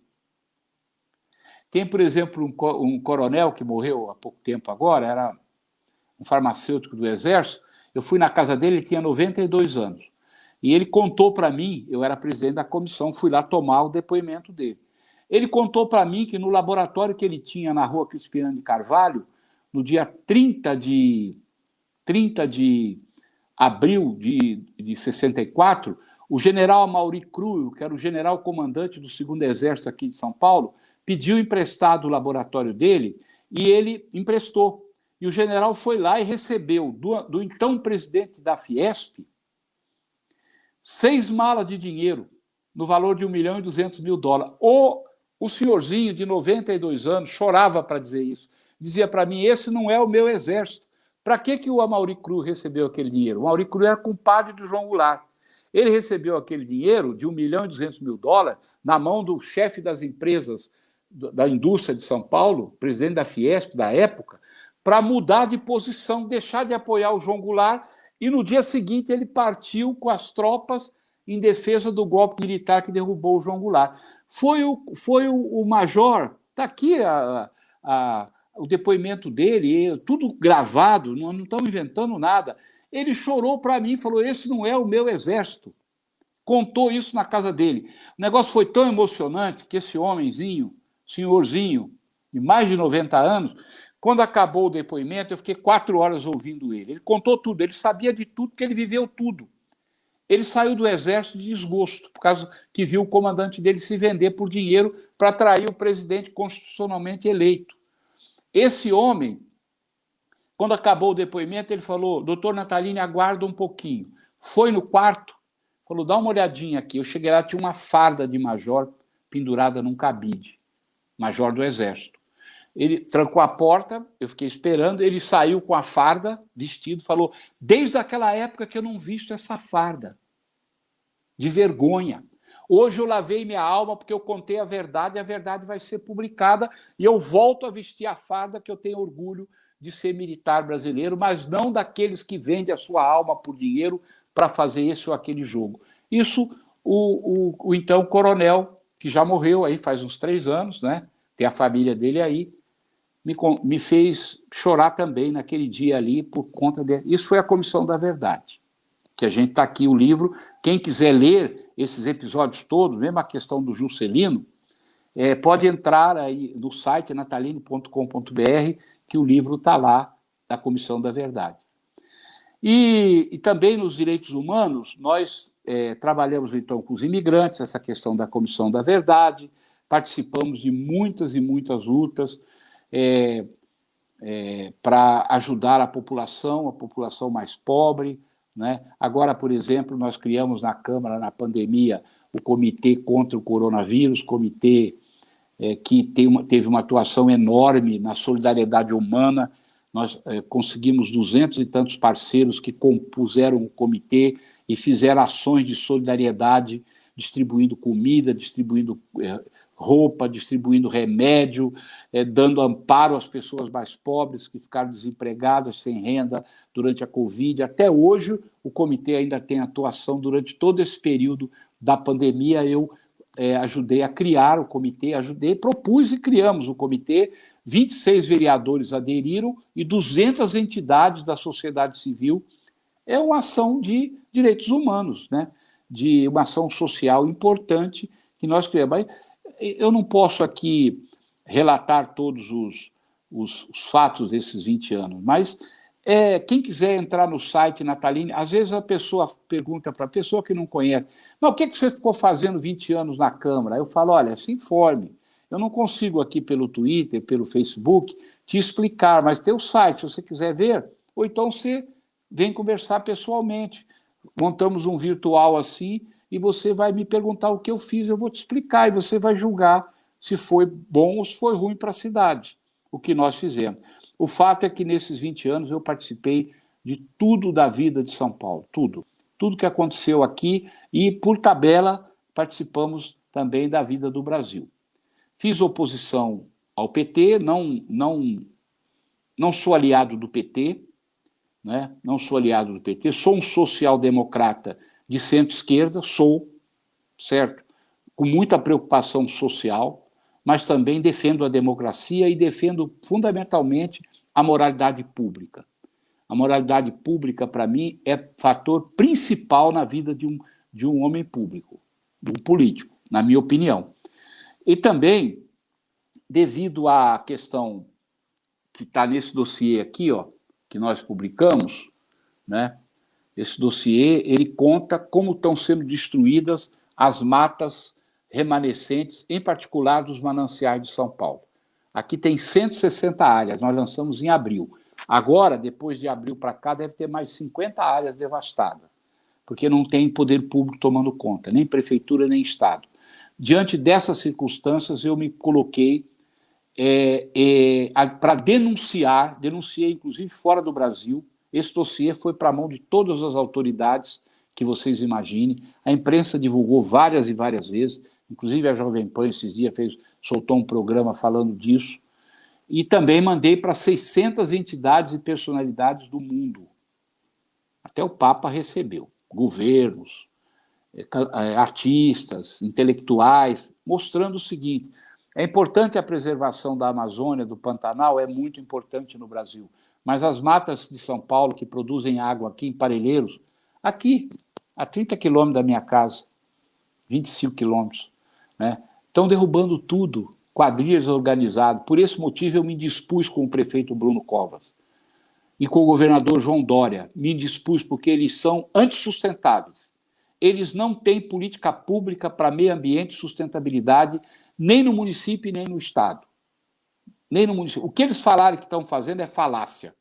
Tem, por exemplo, um coronel que morreu há pouco tempo agora, era um farmacêutico do Exército. Eu fui na casa dele, ele tinha 92 anos. E ele contou para mim, eu era presidente da comissão, fui lá tomar o depoimento dele. Ele contou para mim que no laboratório que ele tinha na rua Crispiniano de Carvalho, no dia 30 de abril de 64, o general Amaury Cruel, que era o general comandante do 2º Exército aqui de São Paulo, pediu emprestado o laboratório dele e ele emprestou. E o general foi lá e recebeu do então presidente da Fiesp 6 malas de dinheiro no valor de $1.200.000. O senhorzinho de 92 anos chorava para dizer isso. Dizia para mim, esse não é o meu exército. Para que o Amaury Cruel recebeu aquele dinheiro? O Amaury Cruel era compadre do João Goulart. Ele recebeu aquele dinheiro de $1.200.000 na mão do chefe das empresas da indústria de São Paulo, presidente da Fiesp da época, para mudar de posição, deixar de apoiar o João Goulart, e no dia seguinte ele partiu com as tropas em defesa do golpe militar que derrubou o João Goulart. Foi o major, está aqui o depoimento dele, tudo gravado, não estamos inventando nada. Ele chorou para mim, falou, esse não é o meu exército. Contou isso na casa dele. O negócio foi tão emocionante que esse homenzinho, senhorzinho, de mais de 90 anos, quando acabou o depoimento, eu fiquei 4 horas ouvindo ele. Ele contou tudo, ele sabia de tudo, porque ele viveu tudo. Ele saiu do exército de desgosto, por causa que viu o comandante dele se vender por dinheiro para atrair o presidente constitucionalmente eleito. Esse homem, quando acabou o depoimento, ele falou, doutor Nataline, aguarda um pouquinho. Foi no quarto, falou, dá uma olhadinha aqui. Eu cheguei lá, tinha uma farda de major pendurada num cabide, major do exército. Ele trancou a porta, eu fiquei esperando, ele saiu com a farda, vestido, falou, desde aquela época que eu não visto essa farda, de vergonha. Hoje eu lavei minha alma porque eu contei a verdade vai ser publicada, e eu volto a vestir a farda que eu tenho orgulho de ser militar brasileiro, mas não daqueles que vendem a sua alma por dinheiro para fazer esse ou aquele jogo. Isso, o então coronel, que já morreu aí faz uns 3 anos, né? Tem a família dele aí, me fez chorar também naquele dia ali por conta de... Isso foi a Comissão da Verdade, que a gente está aqui o livro. Quem quiser ler esses episódios todos, mesmo a questão do Juscelino, pode entrar aí no site nataline.com.br, que o livro está lá, da Comissão da Verdade. E também nos direitos humanos, nós trabalhamos então com os imigrantes, essa questão da Comissão da Verdade, participamos de muitas e muitas lutas para ajudar a população mais pobre, né? Agora, por exemplo, nós criamos na Câmara, na pandemia, o Comitê contra o Coronavírus, comitê que teve uma atuação enorme na solidariedade humana. Nós conseguimos 200 e tantos parceiros que compuseram o comitê e fizeram ações de solidariedade, distribuindo comida, distribuindo roupa, distribuindo remédio, dando amparo às pessoas mais pobres que ficaram desempregadas, sem renda durante a Covid. Até hoje, o comitê ainda tem atuação durante todo esse período da pandemia. Eu ajudei a criar o comitê, propus e criamos o comitê, 26 vereadores aderiram e 200 entidades da sociedade civil. É uma ação de direitos humanos, né? De uma ação social importante que nós criamos. Eu não posso aqui relatar todos os fatos desses 20 anos, mas quem quiser entrar no site, Nataline, às vezes a pessoa pergunta para a pessoa que não conhece, mas o que você ficou fazendo 20 anos na Câmara? Eu falo, olha, se informe. Eu não consigo aqui pelo Twitter, pelo Facebook, te explicar, mas tem o site, se você quiser ver, ou então você vem conversar pessoalmente. Montamos um virtual assim e você vai me perguntar o que eu fiz, eu vou te explicar e você vai julgar se foi bom ou se foi ruim para a cidade, o que nós fizemos. O fato é que nesses 20 anos eu participei de tudo da vida de São Paulo, tudo. Tudo que aconteceu aqui e, por tabela, participamos também da vida do Brasil. Fiz oposição ao PT, não sou aliado do PT, né? Não sou aliado do PT, sou um social-democrata de centro-esquerda, sou, certo? Com muita preocupação social, mas também defendo a democracia e defendo fundamentalmente a moralidade pública. A moralidade pública, para mim, é fator principal na vida de um homem público, de um político, na minha opinião. E também, devido à questão que está nesse dossiê aqui, ó, que nós publicamos, né? Esse dossiê, ele conta como estão sendo destruídas as matas remanescentes, em particular dos mananciais de São Paulo. Aqui tem 160 áreas, nós lançamos em abril. Agora, depois de abril para cá, deve ter mais 50 áreas devastadas, porque não tem poder público tomando conta, nem prefeitura, nem Estado. Diante dessas circunstâncias, eu me coloquei para denunciei inclusive fora do Brasil. Esse dossiê foi para a mão de todas as autoridades que vocês imaginem. A imprensa divulgou várias e várias vezes, inclusive a Jovem Pan esses dias soltou um programa falando disso. E também mandei para 600 entidades e personalidades do mundo. Até o Papa recebeu. Governos, artistas, intelectuais, mostrando o seguinte: é importante a preservação da Amazônia, do Pantanal, é muito importante no Brasil, mas as matas de São Paulo, que produzem água aqui em Parelheiros, aqui, a 30 quilômetros da minha casa, 25 quilômetros, né, estão derrubando tudo, quadrilhas organizadas. Por esse motivo eu me dispus com o prefeito Bruno Covas e com o governador João Dória, me dispus porque eles são antissustentáveis. Eles não têm política pública para meio ambiente e sustentabilidade, nem no município nem no Estado. Nem no município. O que eles falaram que estão fazendo é falácia.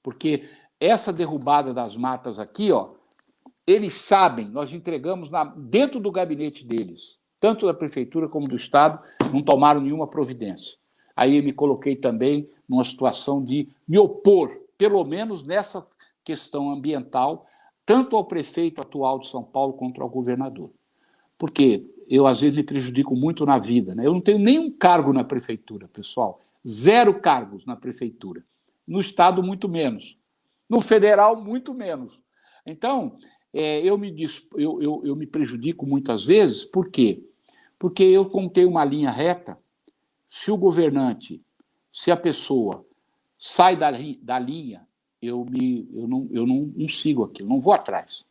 Porque essa derrubada das matas aqui, ó, eles sabem, nós entregamos dentro do gabinete deles, tanto da prefeitura como do Estado, não tomaram nenhuma providência. Aí eu me coloquei também numa situação de me opor, pelo menos nessa questão ambiental, tanto ao prefeito atual de São Paulo quanto ao governador. Porque eu, às vezes, me prejudico muito na vida, né? Eu não tenho nenhum cargo na prefeitura, pessoal. 0 cargos na prefeitura. No Estado, muito menos. No federal, muito menos. Então, eu me prejudico muitas vezes. Por quê? Porque eu contei uma linha reta. Se o governante, se a pessoa sai da linha, eu não sigo aquilo, não vou atrás.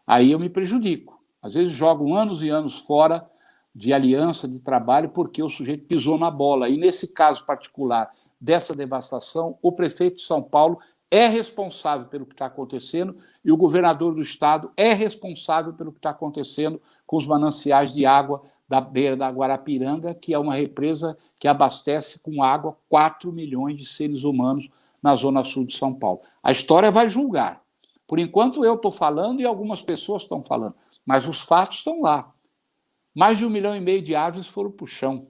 Aí eu me prejudico. Às vezes jogo anos e anos fora de aliança, de trabalho, porque o sujeito pisou na bola. E nesse caso particular dessa devastação, o prefeito de São Paulo é responsável pelo que está acontecendo e o governador do estado é responsável pelo que está acontecendo com os mananciais de água da beira da Guarapiranga, que é uma represa que abastece com água 4 milhões de seres humanos na zona sul de São Paulo. A história vai julgar. Por enquanto eu estou falando e algumas pessoas estão falando, mas os fatos estão lá. Mais de 1,5 milhão de árvores foram para o chão.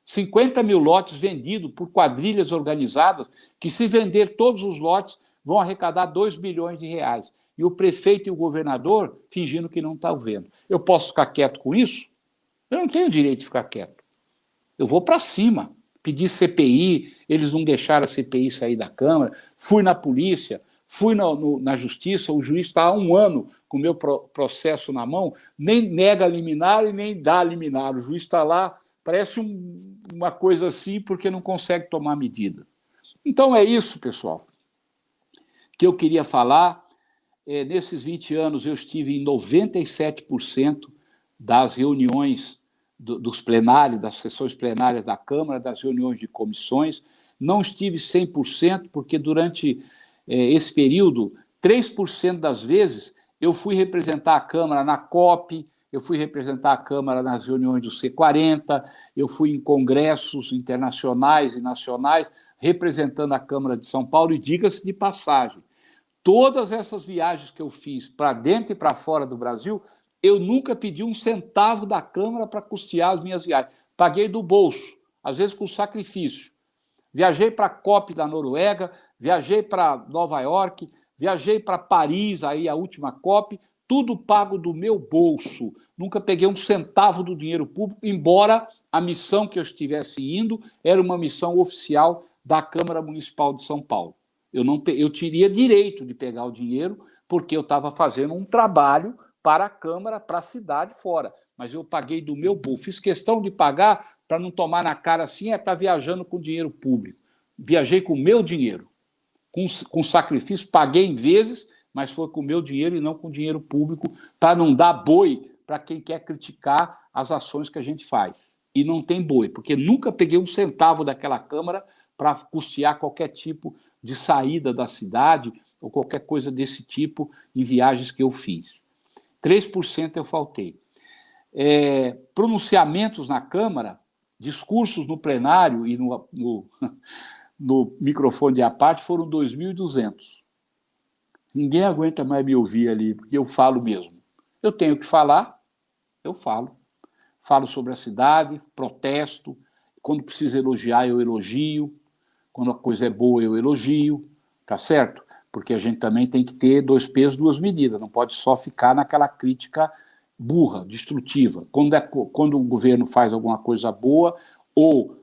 50 mil lotes vendidos por quadrilhas organizadas, que se vender todos os lotes, vão arrecadar 2 bilhões de reais. E o prefeito e o governador fingindo que não estão vendo. Eu posso ficar quieto com isso? Eu não tenho direito de ficar quieto. Eu vou para cima. Pedi CPI, eles não deixaram a CPI sair da Câmara, fui na polícia, fui na justiça, o juiz está há 1 ano com o meu processo na mão, nem nega liminar e nem dá liminar. O juiz está lá, parece uma coisa assim, porque não consegue tomar medida. Então é isso, pessoal, que eu queria falar. Nesses 20 anos eu estive em 97% das reuniões dos plenários, das sessões plenárias da Câmara, das reuniões de comissões. Não estive 100%, porque durante esse período, 3% das vezes, eu fui representar a Câmara na COP, eu fui representar a Câmara nas reuniões do C40, eu fui em congressos internacionais e nacionais, representando a Câmara de São Paulo, e diga-se de passagem, todas essas viagens que eu fiz para dentro e para fora do Brasil, eu nunca pedi um centavo da Câmara para custear as minhas viagens. Paguei do bolso, às vezes com sacrifício. Viajei para a COP da Noruega, viajei para Nova York, viajei para Paris, aí a última COP, tudo pago do meu bolso. Nunca peguei um centavo do dinheiro público, embora a missão que eu estivesse indo era uma missão oficial da Câmara Municipal de São Paulo. Eu teria direito de pegar o dinheiro, porque eu estava fazendo um trabalho para a Câmara, para a cidade fora. Mas eu paguei do meu bolso. Fiz questão de pagar para não tomar na cara assim, estar viajando com dinheiro público. Viajei com o meu dinheiro, com sacrifício, paguei em vezes, mas foi com o meu dinheiro e não com dinheiro público, para não dar boi para quem quer criticar as ações que a gente faz. E não tem boi, porque nunca peguei um centavo daquela Câmara para custear qualquer tipo de saída da cidade ou qualquer coisa desse tipo em viagens que eu fiz. 3% eu faltei. Pronunciamentos na Câmara, discursos no plenário e no microfone à parte foram 2.200. Ninguém aguenta mais me ouvir ali, porque eu falo mesmo. Eu tenho que falar, eu falo. Falo sobre a cidade, protesto. Quando precisa elogiar, eu elogio. Quando a coisa é boa, eu elogio. Tá certo? Porque a gente também tem que ter 2 pesos, 2 medidas. Não pode só ficar naquela crítica burra, destrutiva. Quando o governo faz alguma coisa boa ou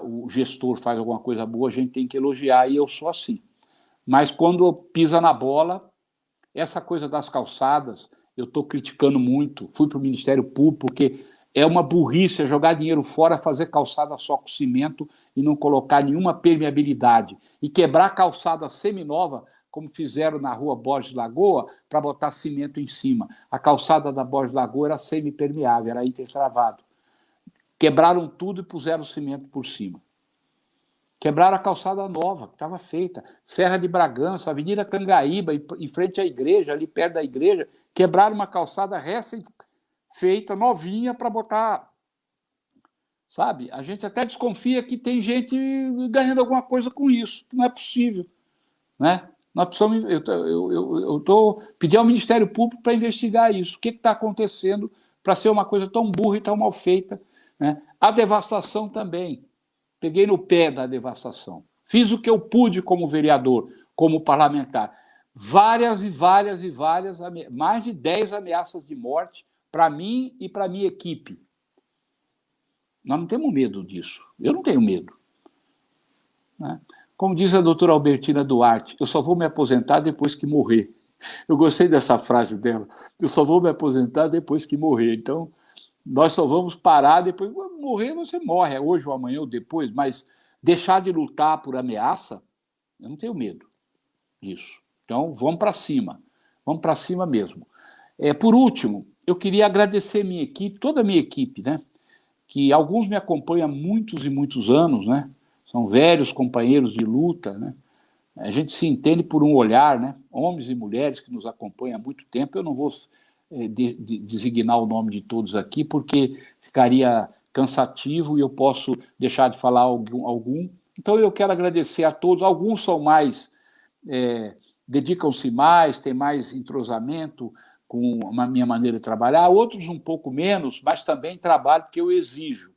o gestor faz alguma coisa boa, a gente tem que elogiar, e eu sou assim. Mas quando pisa na bola, essa coisa das calçadas, eu estou criticando muito. Fui para o Ministério Público, porque é uma burrice jogar dinheiro fora, fazer calçada só com cimento e não colocar nenhuma permeabilidade. E quebrar calçada seminova, como fizeram na rua Borges Lagoa, para botar cimento em cima. A calçada da Borges Lagoa era semipermeável, era intertravado. Quebraram tudo e puseram cimento por cima. Quebraram a calçada nova, que estava feita. Serra de Bragança, Avenida Cangaíba, em frente à igreja, ali perto da igreja, quebraram uma calçada recém-feita, novinha, para botar... Sabe? A gente até desconfia que tem gente ganhando alguma coisa com isso. Não é possível. Né? Nós precisamos, eu estou pedindo ao Ministério Público para investigar isso. O que está acontecendo para ser uma coisa tão burra e tão mal feita? Né? A devastação também. Peguei no pé da devastação. Fiz o que eu pude como vereador, como parlamentar. Várias e várias e várias, mais de 10 ameaças de morte para mim e para a minha equipe. Nós não temos medo disso. Eu não tenho medo. Né? Como diz a doutora Albertina Duarte, eu só vou me aposentar depois que morrer. Eu gostei dessa frase dela. Eu só vou me aposentar depois que morrer. Então, nós só vamos parar depois. Morrer, você morre, hoje ou amanhã ou depois, mas deixar de lutar por ameaça, eu não tenho medo disso. Então, vamos para cima mesmo. Por último, eu queria agradecer minha equipe, toda a minha equipe, né? Que alguns me acompanham há muitos e muitos anos, né? São velhos companheiros de luta, né? A gente se entende por um olhar, né? Homens e mulheres que nos acompanham há muito tempo. Eu não vou designar o nome de todos aqui, porque ficaria cansativo e eu posso deixar de falar algum. Então, eu quero agradecer a todos. Alguns são mais, dedicam-se mais, têm mais entrosamento com a minha maneira de trabalhar, outros um pouco menos, mas também trabalho porque eu exijo.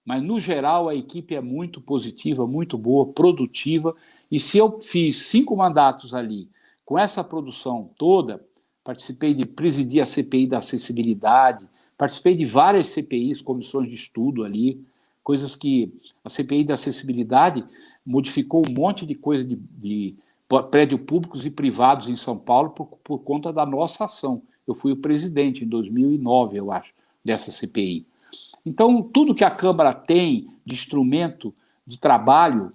Mas, no geral, a equipe é muito positiva, muito boa, produtiva, e se eu fiz 5 mandatos ali, com essa produção toda, participei de presidir a CPI da acessibilidade, participei de várias CPIs, comissões de estudo ali, coisas que a CPI da acessibilidade modificou um monte de coisa de prédios públicos e privados em São Paulo por conta da nossa ação. Eu fui o presidente em 2009, eu acho, dessa CPI. Então, tudo que a Câmara tem de instrumento de trabalho,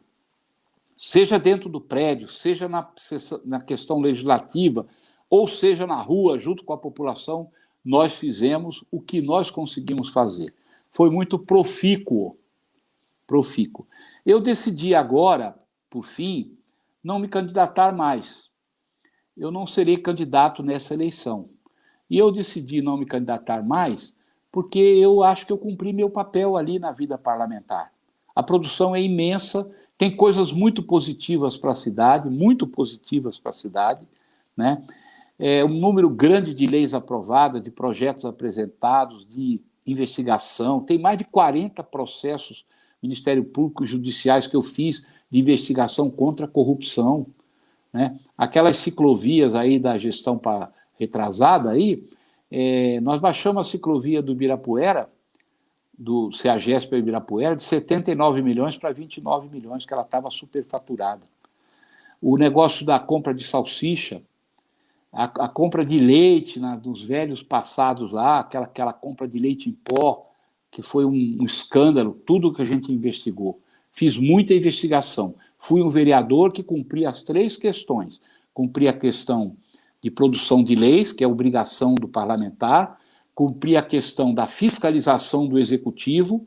seja dentro do prédio, seja na questão legislativa, ou seja na rua, junto com a população, nós fizemos o que nós conseguimos fazer. foi muito profícuo. Eu decidi agora, por fim, não me candidatar mais. Eu não serei candidato nessa eleição. E eu decidi não me candidatar mais porque eu acho que eu cumpri meu papel ali na vida parlamentar. A produção é imensa, tem coisas muito positivas para a cidade, né? Um número grande de leis aprovadas, de projetos apresentados, de investigação. Tem mais de 40 processos Ministério Público e judiciais que eu fiz de investigação contra a corrupção, né? Aquelas ciclovias aí da gestão retrasada aí, nós baixamos a ciclovia do Ibirapuera, do CEAGESP Ibirapuera, de 79 milhões para 29 milhões, que ela estava superfaturada. O negócio da compra de salsicha, a compra de leite dos velhos passados lá, aquela compra de leite em pó, que foi um escândalo, tudo que a gente investigou. Fiz muita investigação. Fui um vereador que cumpria as 3 questões. Cumpria a questão de produção de leis, que é obrigação do parlamentar, cumpria a questão da fiscalização do executivo,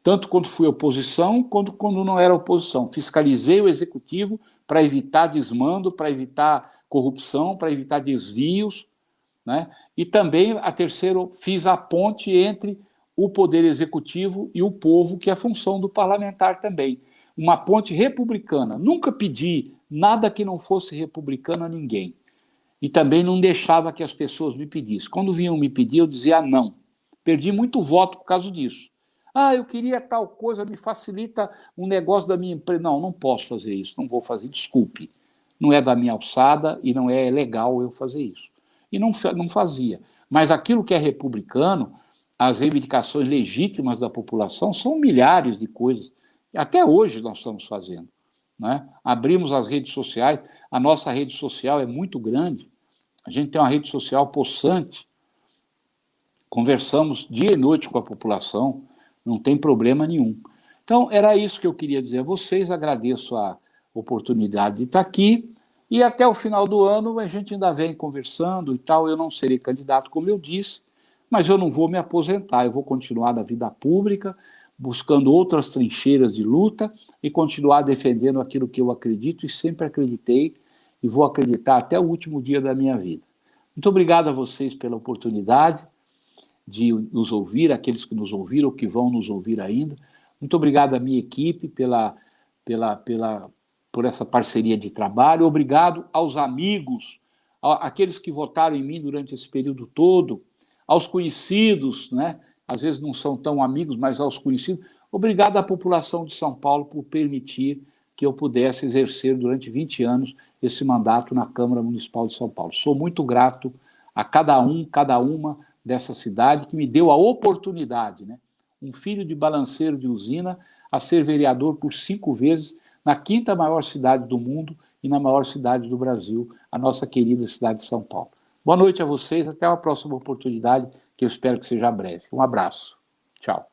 tanto quando fui oposição, quanto quando não era oposição. Fiscalizei o executivo para evitar desmando, para evitar corrupção, para evitar desvios, né? E também, a terceira, fiz a ponte entre o poder executivo e o povo, que é a função do parlamentar também. Uma ponte republicana. Nunca pedi nada que não fosse republicano a ninguém. E também não deixava que as pessoas me pedissem. Quando vinham me pedir, eu dizia não. Perdi muito voto por causa disso. Eu queria tal coisa, me facilita um negócio da minha empresa. Não posso fazer isso, não vou fazer, desculpe. Não é da minha alçada e não é legal eu fazer isso. E não fazia. Mas aquilo que é republicano, as reivindicações legítimas da população, são milhares de coisas. Até hoje nós estamos fazendo, né? Abrimos as redes sociais, a nossa rede social é muito grande, a gente tem uma rede social possante, conversamos dia e noite com a população, não tem problema nenhum. Então, era isso que eu queria dizer a vocês, agradeço a oportunidade de estar aqui, e até o final do ano a gente ainda vem conversando e tal. Eu não serei candidato, como eu disse, mas eu não vou me aposentar, eu vou continuar na vida pública, buscando outras trincheiras de luta e continuar defendendo aquilo que eu acredito e sempre acreditei e vou acreditar até o último dia da minha vida. Muito obrigado a vocês pela oportunidade de nos ouvir, aqueles que nos ouviram ou que vão nos ouvir ainda. Muito obrigado à minha equipe por essa parceria de trabalho. Obrigado aos amigos, aqueles que votaram em mim durante esse período todo, aos conhecidos, né? Às vezes não são tão amigos, mas aos conhecidos. Obrigado à população de São Paulo por permitir que eu pudesse exercer durante 20 anos esse mandato na Câmara Municipal de São Paulo. Sou muito grato a cada uma dessa cidade que me deu a oportunidade, né? Um filho de balanceiro de usina a ser vereador por 5 vezes na 5ª maior cidade do mundo e na maior cidade do Brasil, a nossa querida cidade de São Paulo. Boa noite a vocês, até uma próxima oportunidade, que eu espero que seja breve. Um abraço. Tchau.